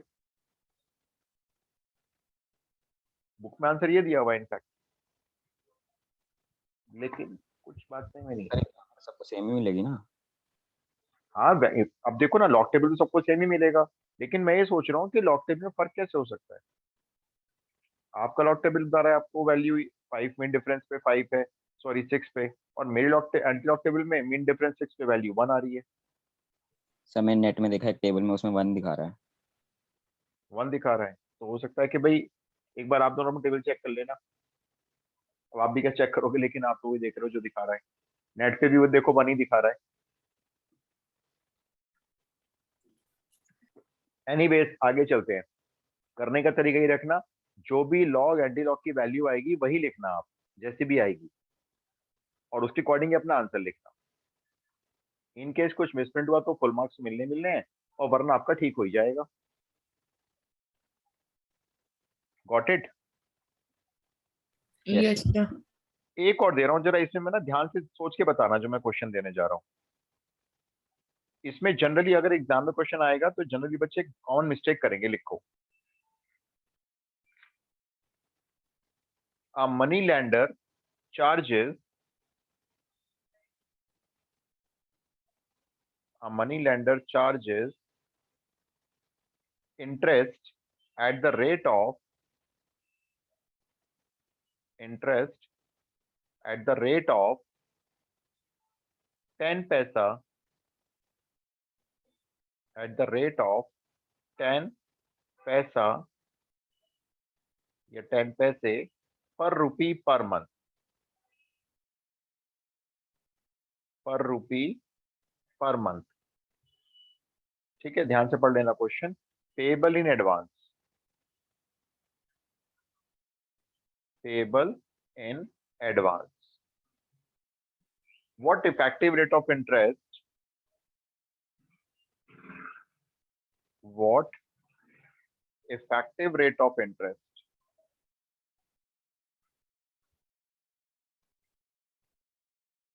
बुक में आंसर ये दिया हुआ है इनफैक्ट, लेकिन कुछ बात में नहीं। सबको सेम ही मिलेगी ना। हाँ अब देखो ना, लॉग टेबल तो सबको सेम ही मिलेगा, लेकिन मैं ये सोच रहा हूँ कि लॉग टेबल में फर्क कैसे हो सकता है। आपका लॉग टेबल बता रहा है आपको वैल्यू 5 मीन डिफरेंस पे 5 है, सॉरी 6 पे, और मेरे एंटी लॉग टेबल में मीन डिफरेंस 6 पे वैल्यू 1 आ रही है। सर मैंने नेट में देखा एक टेबल में, उसमें 1 दिखा रहा है। 1 दिखा रहा है, तो हो सकता है कि भाई एक बार आप दोनों में टेबल चेक कर लेना। अब आप भी क्या चेक करोगे, लेकिन आप तो वही देख रहे हो जो दिखा रहा है। नेट पे भी वो देखो 1 ही दिखा रहा है। एनीवेज आगे चलते हैं। करने का तरीका ही रखना, जो भी लॉग एंटी लॉग की वैल्यू आएगी वही लिखना आप, जैसी भी आएगी, और उसके अकॉर्डिंग अपना आंसर लिखना। इन केस कुछ मिसप्रिंट हुआ तो फुल मार्क्स मिलने हैं, और वरना आपका ठीक हो ही जाएगा। Got it? Yes sir. एक और दे रहा हूं जरा, इसमें मैं ना ध्यान से सोच के बताना जो मैं क्वेश्चन देने जा रहा हूं। इसमें जनरली अगर एग्जाम में क्वेश्चन आएगा तो जनरली बच्चे कॉमन मिस्टेक करेंगे। लिखो, a money lender charges interest at the rate of 10 paisa या 10 पैसे पर रुपी पर मंथ, ठीक है? ध्यान से पढ़ लेना question. Payable in advance, what effective rate of interest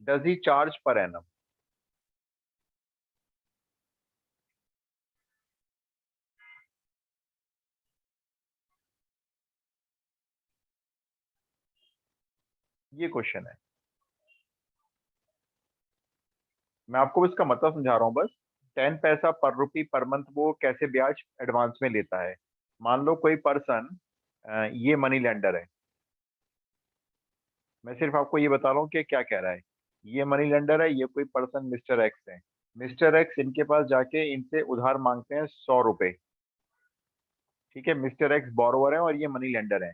does he charge per annum? ये क्वेश्चन है, मैं आपको इसका मतलब समझा रहा हूं बस। 10 पैसा पर रुपी पर मंथ वो कैसे ब्याज एडवांस में लेता है। मान लो कोई पर्सन, ये मनी लेंडर है, मैं सिर्फ आपको ये बता रहा हूँ कि क्या कह रहा है। ये मनी लेंडर है, ये कोई पर्सन मिस्टर एक्स है। मिस्टर एक्स इनके पास जाके इनसे उधार मांगते हैं 100 रुपए, ठीक है? मिस्टर एक्स बोरोवर है और ये मनी लेंडर है।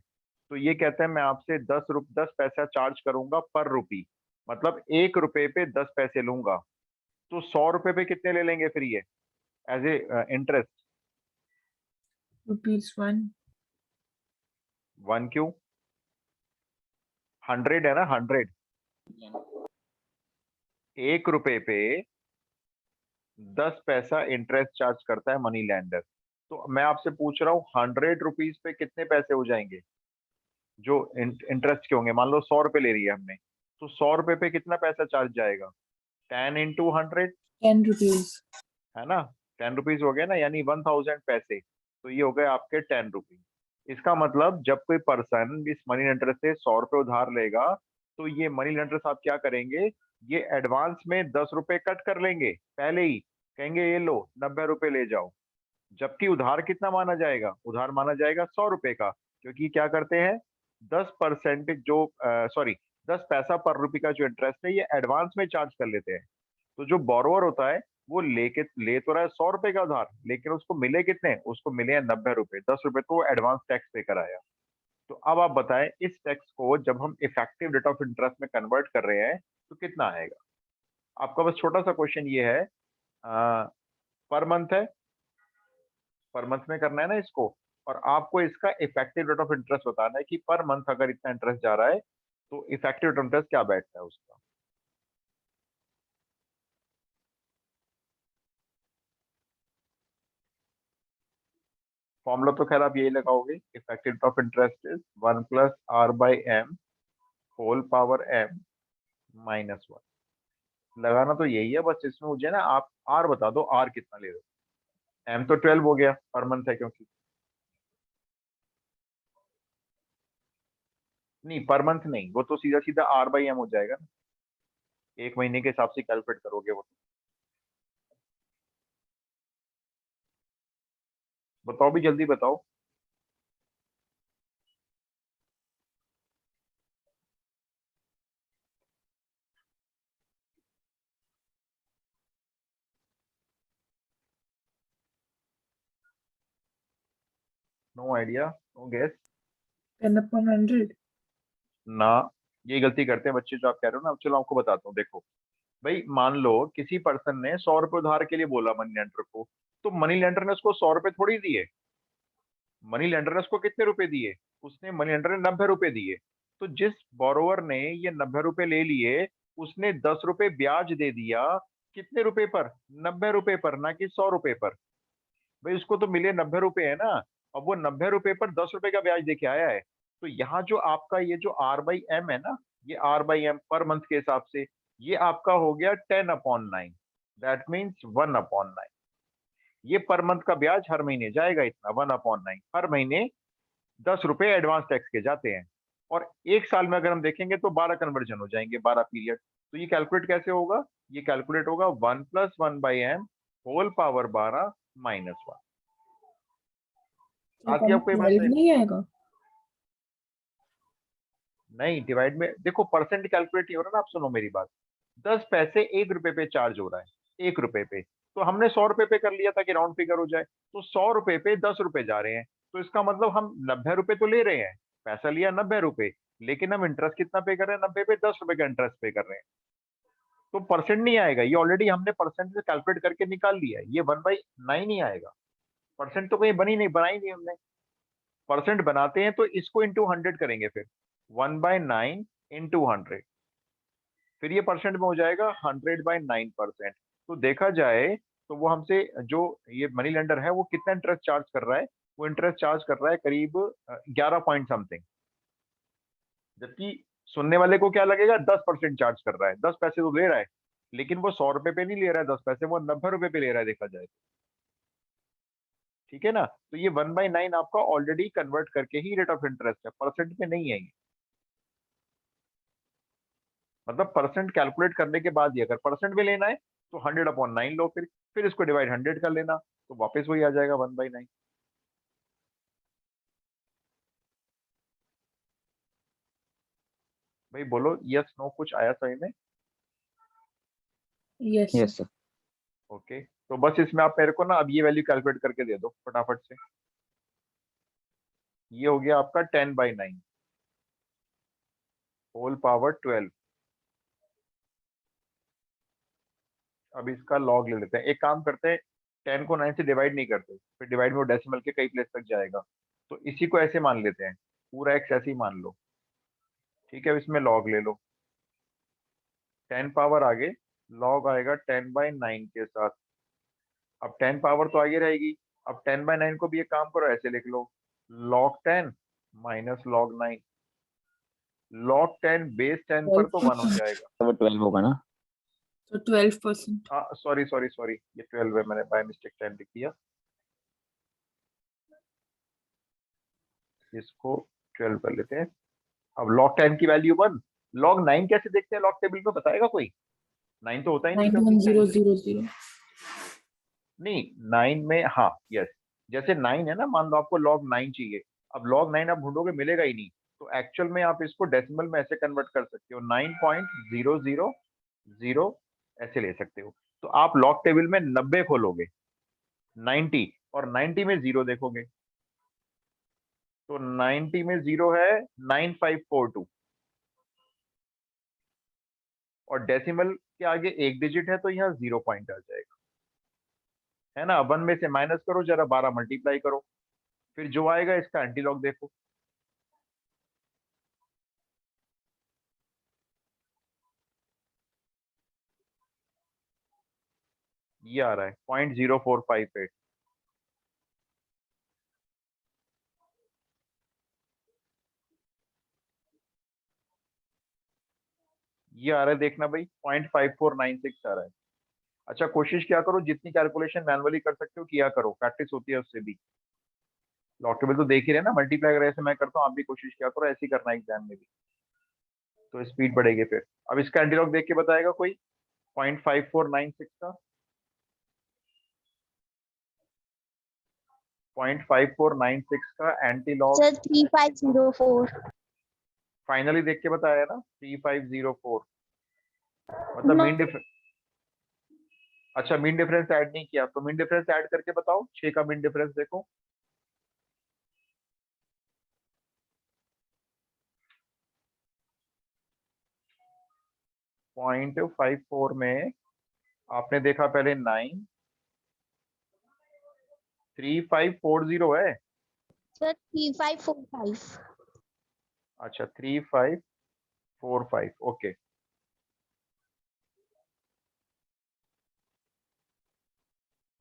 तो ये कहते हैं मैं आपसे 10 पैसा चार्ज करूंगा पर रुपी, मतलब 1 रुपए पे 10 पैसे लूंगा। तो 100 रुपए पे कितने ले लेंगे फिर ये एज ए इंटरेस्ट? ₹1। 1 क्यों? 100 है ना, 100। 1 रुपए पे 10 पैसा इंटरेस्ट चार्ज करता है मनी लेंडर। तो मैं आपसे पूछ रहा हूँ 100 रुपीज पे कितने पैसे हो जाएंगे जो इंटरेस्ट के होंगे? मान लो 100 रुपए ले रही है हमने, तो 100 रुपए पे कितना पैसा चार्ज जाएगा? 10 इंटू 100, ₹10। है ना? 10 रुपीज हो गया ना, यानी 1000 पैसे। तो ये हो गए आपके 10 रुपीज। इसका मतलब जब कोई पर्सन इस मनी लेंडर से 100 रुपए उधार लेगा तो ये मनी लेंडर साहब क्या करेंगे, ये एडवांस में 10 रुपए कट कर लेंगे पहले ही, कहेंगे ये लो 90 रुपए ले जाओ। जबकि उधार कितना माना जाएगा? उधार माना जाएगा 100 रुपए का, क्योंकि क्या करते हैं 10% जो 10 पैसा पर रुपए का जो इंटरेस्ट है ये एडवांस में चार्ज कर लेते हैं। तो जो बोरोवर होता है वो ले तो रहा है 100 रुपए का उधार, लेकिन उसको मिले कितने? उसको मिले हैं 90 रुपए। 10 रुपए तो एडवांस टैक्स पे कराया। तो अब आप बताएं इस टैक्स को जब हम इफेक्टिव रेट ऑफ इंटरेस्ट में कन्वर्ट कर रहे हैं तो कितना आएगा? आपका बस छोटा सा क्वेश्चन ये है, पर मंथ है, पर मंथ में करना है ना इसको, और आपको इसका इफेक्टिव रेट ऑफ इंटरेस्ट बताना है कि पर मंथ अगर इतना इंटरेस्ट जा रहा है तो इफेक्टिव रेट ऑफ इंटरेस्ट क्या बैठता है उसका? फॉर्मूला तो खैर आप यही लगाओगे, effective rate of interest is 1 plus r by m whole power m minus 1। लगाना तो यही है, बस इसमें मुझे ना आप आर बता दो, आर कितना ले रहे हो। एम तो 12 हो गया पर मंथ है, क्योंकि नहीं पर मंथ नहीं, वो तो सीधा सीधा आर बाई एम हो जाएगा ना, एक महीने के हिसाब से कैलकुलेट करोगे वो। बताओ भी, जल्दी बताओ। No idea, no guess. 10/100। ना, ये गलती करते हैं बच्चे जो आप कह रहे हो ना। अब चलो आपको बताता हूँ, देखो भाई, मान लो किसी पर्सन ने 100 रुपए उधार के लिए बोला मनी लेंडर को, तो मनी लेंडर ने उसको 100 रुपए थोड़ी दिए। मनी लेंडर ने उसको कितने रुपए दिए? उसने, मनी लेंडर ने 90 रुपए दिए। तो जिस बोरोवर ने ये 90 रुपए ले लिए, उसने 10 रुपए ब्याज दे दिया। कितने रुपए पर? 90 रुपए पर, ना कि 100 रुपए पर। भाई उसको तो मिले 90 रुपए है ना। अब वो 90 रुपए पर 10 रुपए का ब्याज देके आया है। तो यहाँ जो आपका ये जो आर बाई एम है ना, ये r by m per month के हिसाब से, ये आपका हो गया 10/9। That means 1/9। ये पर मंथ का ब्याज हर महीने जाएगा इतना, 1/9। हर महीने 10 रुपए एडवांस टैक्स के जाते हैं। और एक साल में अगर हम देखेंगे तो 12 कन्वर्जन हो जाएंगे, 12 पीरियड। तो ये कैलकुलेट कैसे होगा? ये कैलकुलेट होगा 1+1/m होल पावर 12 -1। आती है आपको ये बात? 12 नहीं आएगा? नहीं, डिवाइड में देखो, परसेंट कैलकुलेट नहीं हो रहा ना। आप सुनो मेरी बात, 10 पैसे 1 रुपए पे चार्ज हो रहा है, 1 रुपए पे। तो हमने 100 रुपए पे कर लिया था कि राउंड फिगर हो जाए। तो 100 रुपए पे 10 रुपए जा रहे हैं, तो इसका मतलब हम 90 रुपए तो ले रहे हैं। पैसा लिया 90 रुपए, लेकिन हम इंटरेस्ट कितना पे कर रहे हैं? 90 पे 10 रुपए का इंटरेस्ट पे कर रहे हैं। तो परसेंट नहीं आएगा, ये ऑलरेडी हमने परसेंट से कैलकुलेट करके निकाल लिया है। ये 1/9 ही आएगा। परसेंट तो कहीं बनी नहीं, बनाई नहीं हमने। परसेंट बनाते हैं तो इसको इंटू 100 करेंगे फिर, 1/9 इंटू 100। फिर ये परसेंट में हो जाएगा 100/9%। तो देखा जाए तो वो हमसे, जो ये मनी लेंडर है, वो कितना इंटरेस्ट चार्ज कर रहा है? वो इंटरेस्ट चार्ज कर रहा है करीब 11 पॉइंट समथिंग। जबकि सुनने वाले को क्या लगेगा? 10% चार्ज कर रहा है, 10 पैसे तो ले रहा है। लेकिन वो 100 रुपए पे नहीं ले रहा है 10 पैसे, वो 90 रुपए पे ले रहा है, देखा जाए तो। ठीक है ना? तो ये 1/9 आपका ऑलरेडी कन्वर्ट करके ही रेट ऑफ इंटरेस्ट है, परसेंट में नहीं है ये। मतलब परसेंट कैलकुलेट करने के बाद ही अगर परसेंट में लेना है तो 100/9 लो, फिर इसको डिवाइड 100 कर लेना, तो वापस वही आ जाएगा 1/9। भाई बोलो यस नो, कुछ आया सही में? Yes yes sir. ओके, तो बस इसमें आप मेरे को ना अब ये वैल्यू कैलकुलेट करके दे दो फटाफट से। ये हो गया आपका 10/9 होल पावर 12। अब इसका लॉग ले लेते हैं। एक काम करते हैं, 10 को 9 से डिवाइड नहीं करते, फिर डिवाइड में वो डेसिमल के कई प्लेस तक जाएगा। तो इसी को ऐसे मान लेते हैं, पूरा एक्स ऐसे ही मान लो। ठीक है, अब इसमें लॉग ले लो। 10 पावर आगे लॉग आएगा 10/9 के साथ। अब 10 पावर तो आगे रहेगी। अब 10/9 को भी एक काम करो, ऐसे लिख लो, log 10 minus log 9। log 10 base 10 पर तो 1 हो 12%। जाएगा। तो वो 12 होगा ना? तो 12%। हाँ सॉरी सॉरी सॉरी, ये 12 है, मैंने बाय मिस्टेक 10 लिख दिया। इसको 12 कर लेते हैं। अब log 10 की वैल्यू 1। log 9 कैसे देखते हैं? लॉग टेबल में बताएगा कोई? 9 तो होता ही नहीं क्योंकि 91000। नहीं, 9 में, हाँ यस, जैसे 9 है ना, मान लो आपको log 9 चाहिए। अब log 9 आप ढूंढोगे, मिलेगा ही नहीं। तो एक्चुअल में आप इसको डेसिमल में ऐसे कन्वर्ट कर सकते हो, 9.000 ऐसे ले सकते हो। तो आप लॉग टेबल में 90 खोलोगे, 90, और 90 में 0 देखोगे, तो 90 में 0 है 9542, और डेसिमल के आगे एक डिजिट है तो यहाँ 0 पॉइंट आ जाएगा, है ना? 1 में से माइनस करो जरा, 12 मल्टीप्लाई करो, फिर जो आएगा इसका एंटीलॉग देखो। ये आ रहा है 0.0458। ये आ रहा है, देखना भाई 0.5496 आ रहा है। अच्छा कोशिश क्या करो, जितनी कैलकुलेशन मैनुअली कर सकते हो किया करो, प्रैक्टिस होती है उससे भी। लॉग टेबल तो देख ही रहे ना, मल्टीप्लाई अगर ऐसे मैं करता हूँ आप भी कोशिश किया करो, ऐसे ही करना एग्जाम में भी, तो स्पीड बढ़ेगी फिर। अब इसका एंटीलॉग देख के बताएगा कोई 0.5496 का? 0.5496 का एंटीलॉग सर 3504। फाइनली देख के बताया ना 3504, मतलब No. Mean difference. अच्छा मीन डिफरेंस ऐड नहीं किया, तो मीन डिफरेंस ऐड करके बताओ, 6 का मीन डिफरेंस देखो। पॉइंट 54 में आपने देखा पहले 9, 3540 है। सर 3545। अच्छा 3545, ओके।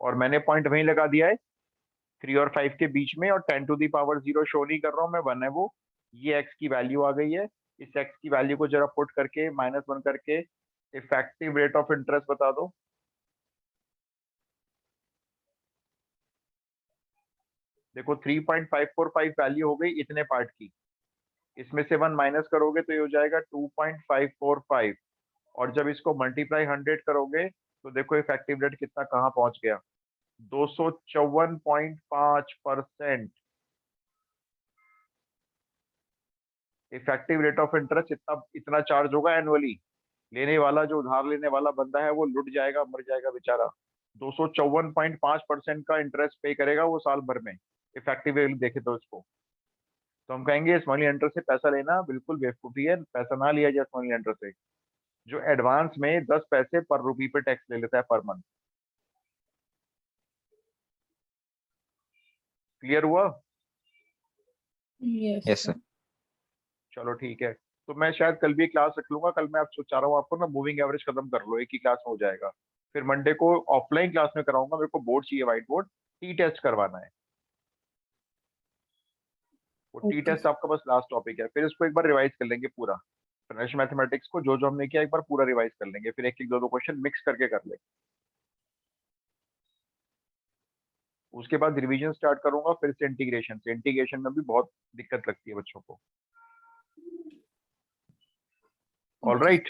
और मैंने पॉइंट वहीं लगा दिया है 3 और 5 के बीच में, और 10 टू दी पावर 0 शो नहीं कर रहा हूं मैं, 1 है वो। ये एक्स की वैल्यू आ गई है, इस एक्स की वैल्यू को जरा पुट करके -1 करके इफेक्टिव रेट ऑफ इंटरेस्ट बता दो। देखो 3.545 वैल्यू हो गई इतने पार्ट की, इसमें से 1 माइनस करोगे तो ये हो जाएगा 2.545, और जब इसको मल्टीप्लाई 100 करोगे तो देखो इफेक्टिव रेट कितना कहाँ पहुंच गया, 254.5%। इफेक्टिव रेट ऑफ इंटरेस्ट इतना इतना चार्ज होगा एनुअली, लेने वाला जो उधार लेने वाला बंदा है वो लुट जाएगा, मर जाएगा बेचारा। 254.5% का इंटरेस्ट पे करेगा वो साल भर में, इफेक्टिव रेट देखे तो इसको। तो हम कहेंगे इस मनी लेंडर से पैसा लेना बिल्कुल बेवकूफी है, पैसा ना लिया जाए इस मनी लेंडर से, जो एडवांस में 10 पैसे पर रुपी पे टैक्स ले लेता है पर मंथ। क्लियर हुआ? Yes yes sir. सर। चलो ठीक है, तो मैं शायद कल भी क्लास रख लूंगा। कल मैं आप चाह रहा हूँ आपको ना मूविंग एवरेज खत्म कर लो, एक ही क्लास में हो जाएगा। फिर मंडे को ऑफलाइन क्लास में कराऊंगा, मेरे को बोर्ड चाहिए, व्हाइट बोर्ड, टी टेस्ट करवाना है। वो टी ओके टेस्ट आपका बस लास्ट टॉपिक है, फिर इसको एक बार रिवाइज कर लेंगे पूरा, फाइनेंशियल मैथमेटिक्स को जो जो हमने किया एक बार पूरा रिवाइज कर लेंगे, फिर एक एक दो दो क्वेश्चन मिक्स करके कर लेंगे। उसके बाद रिवीजन स्टार्ट करूंगा फिर से इंटीग्रेशन से, इंटीग्रेशन में भी बहुत दिक्कत लगती है बच्चों को। All okay right.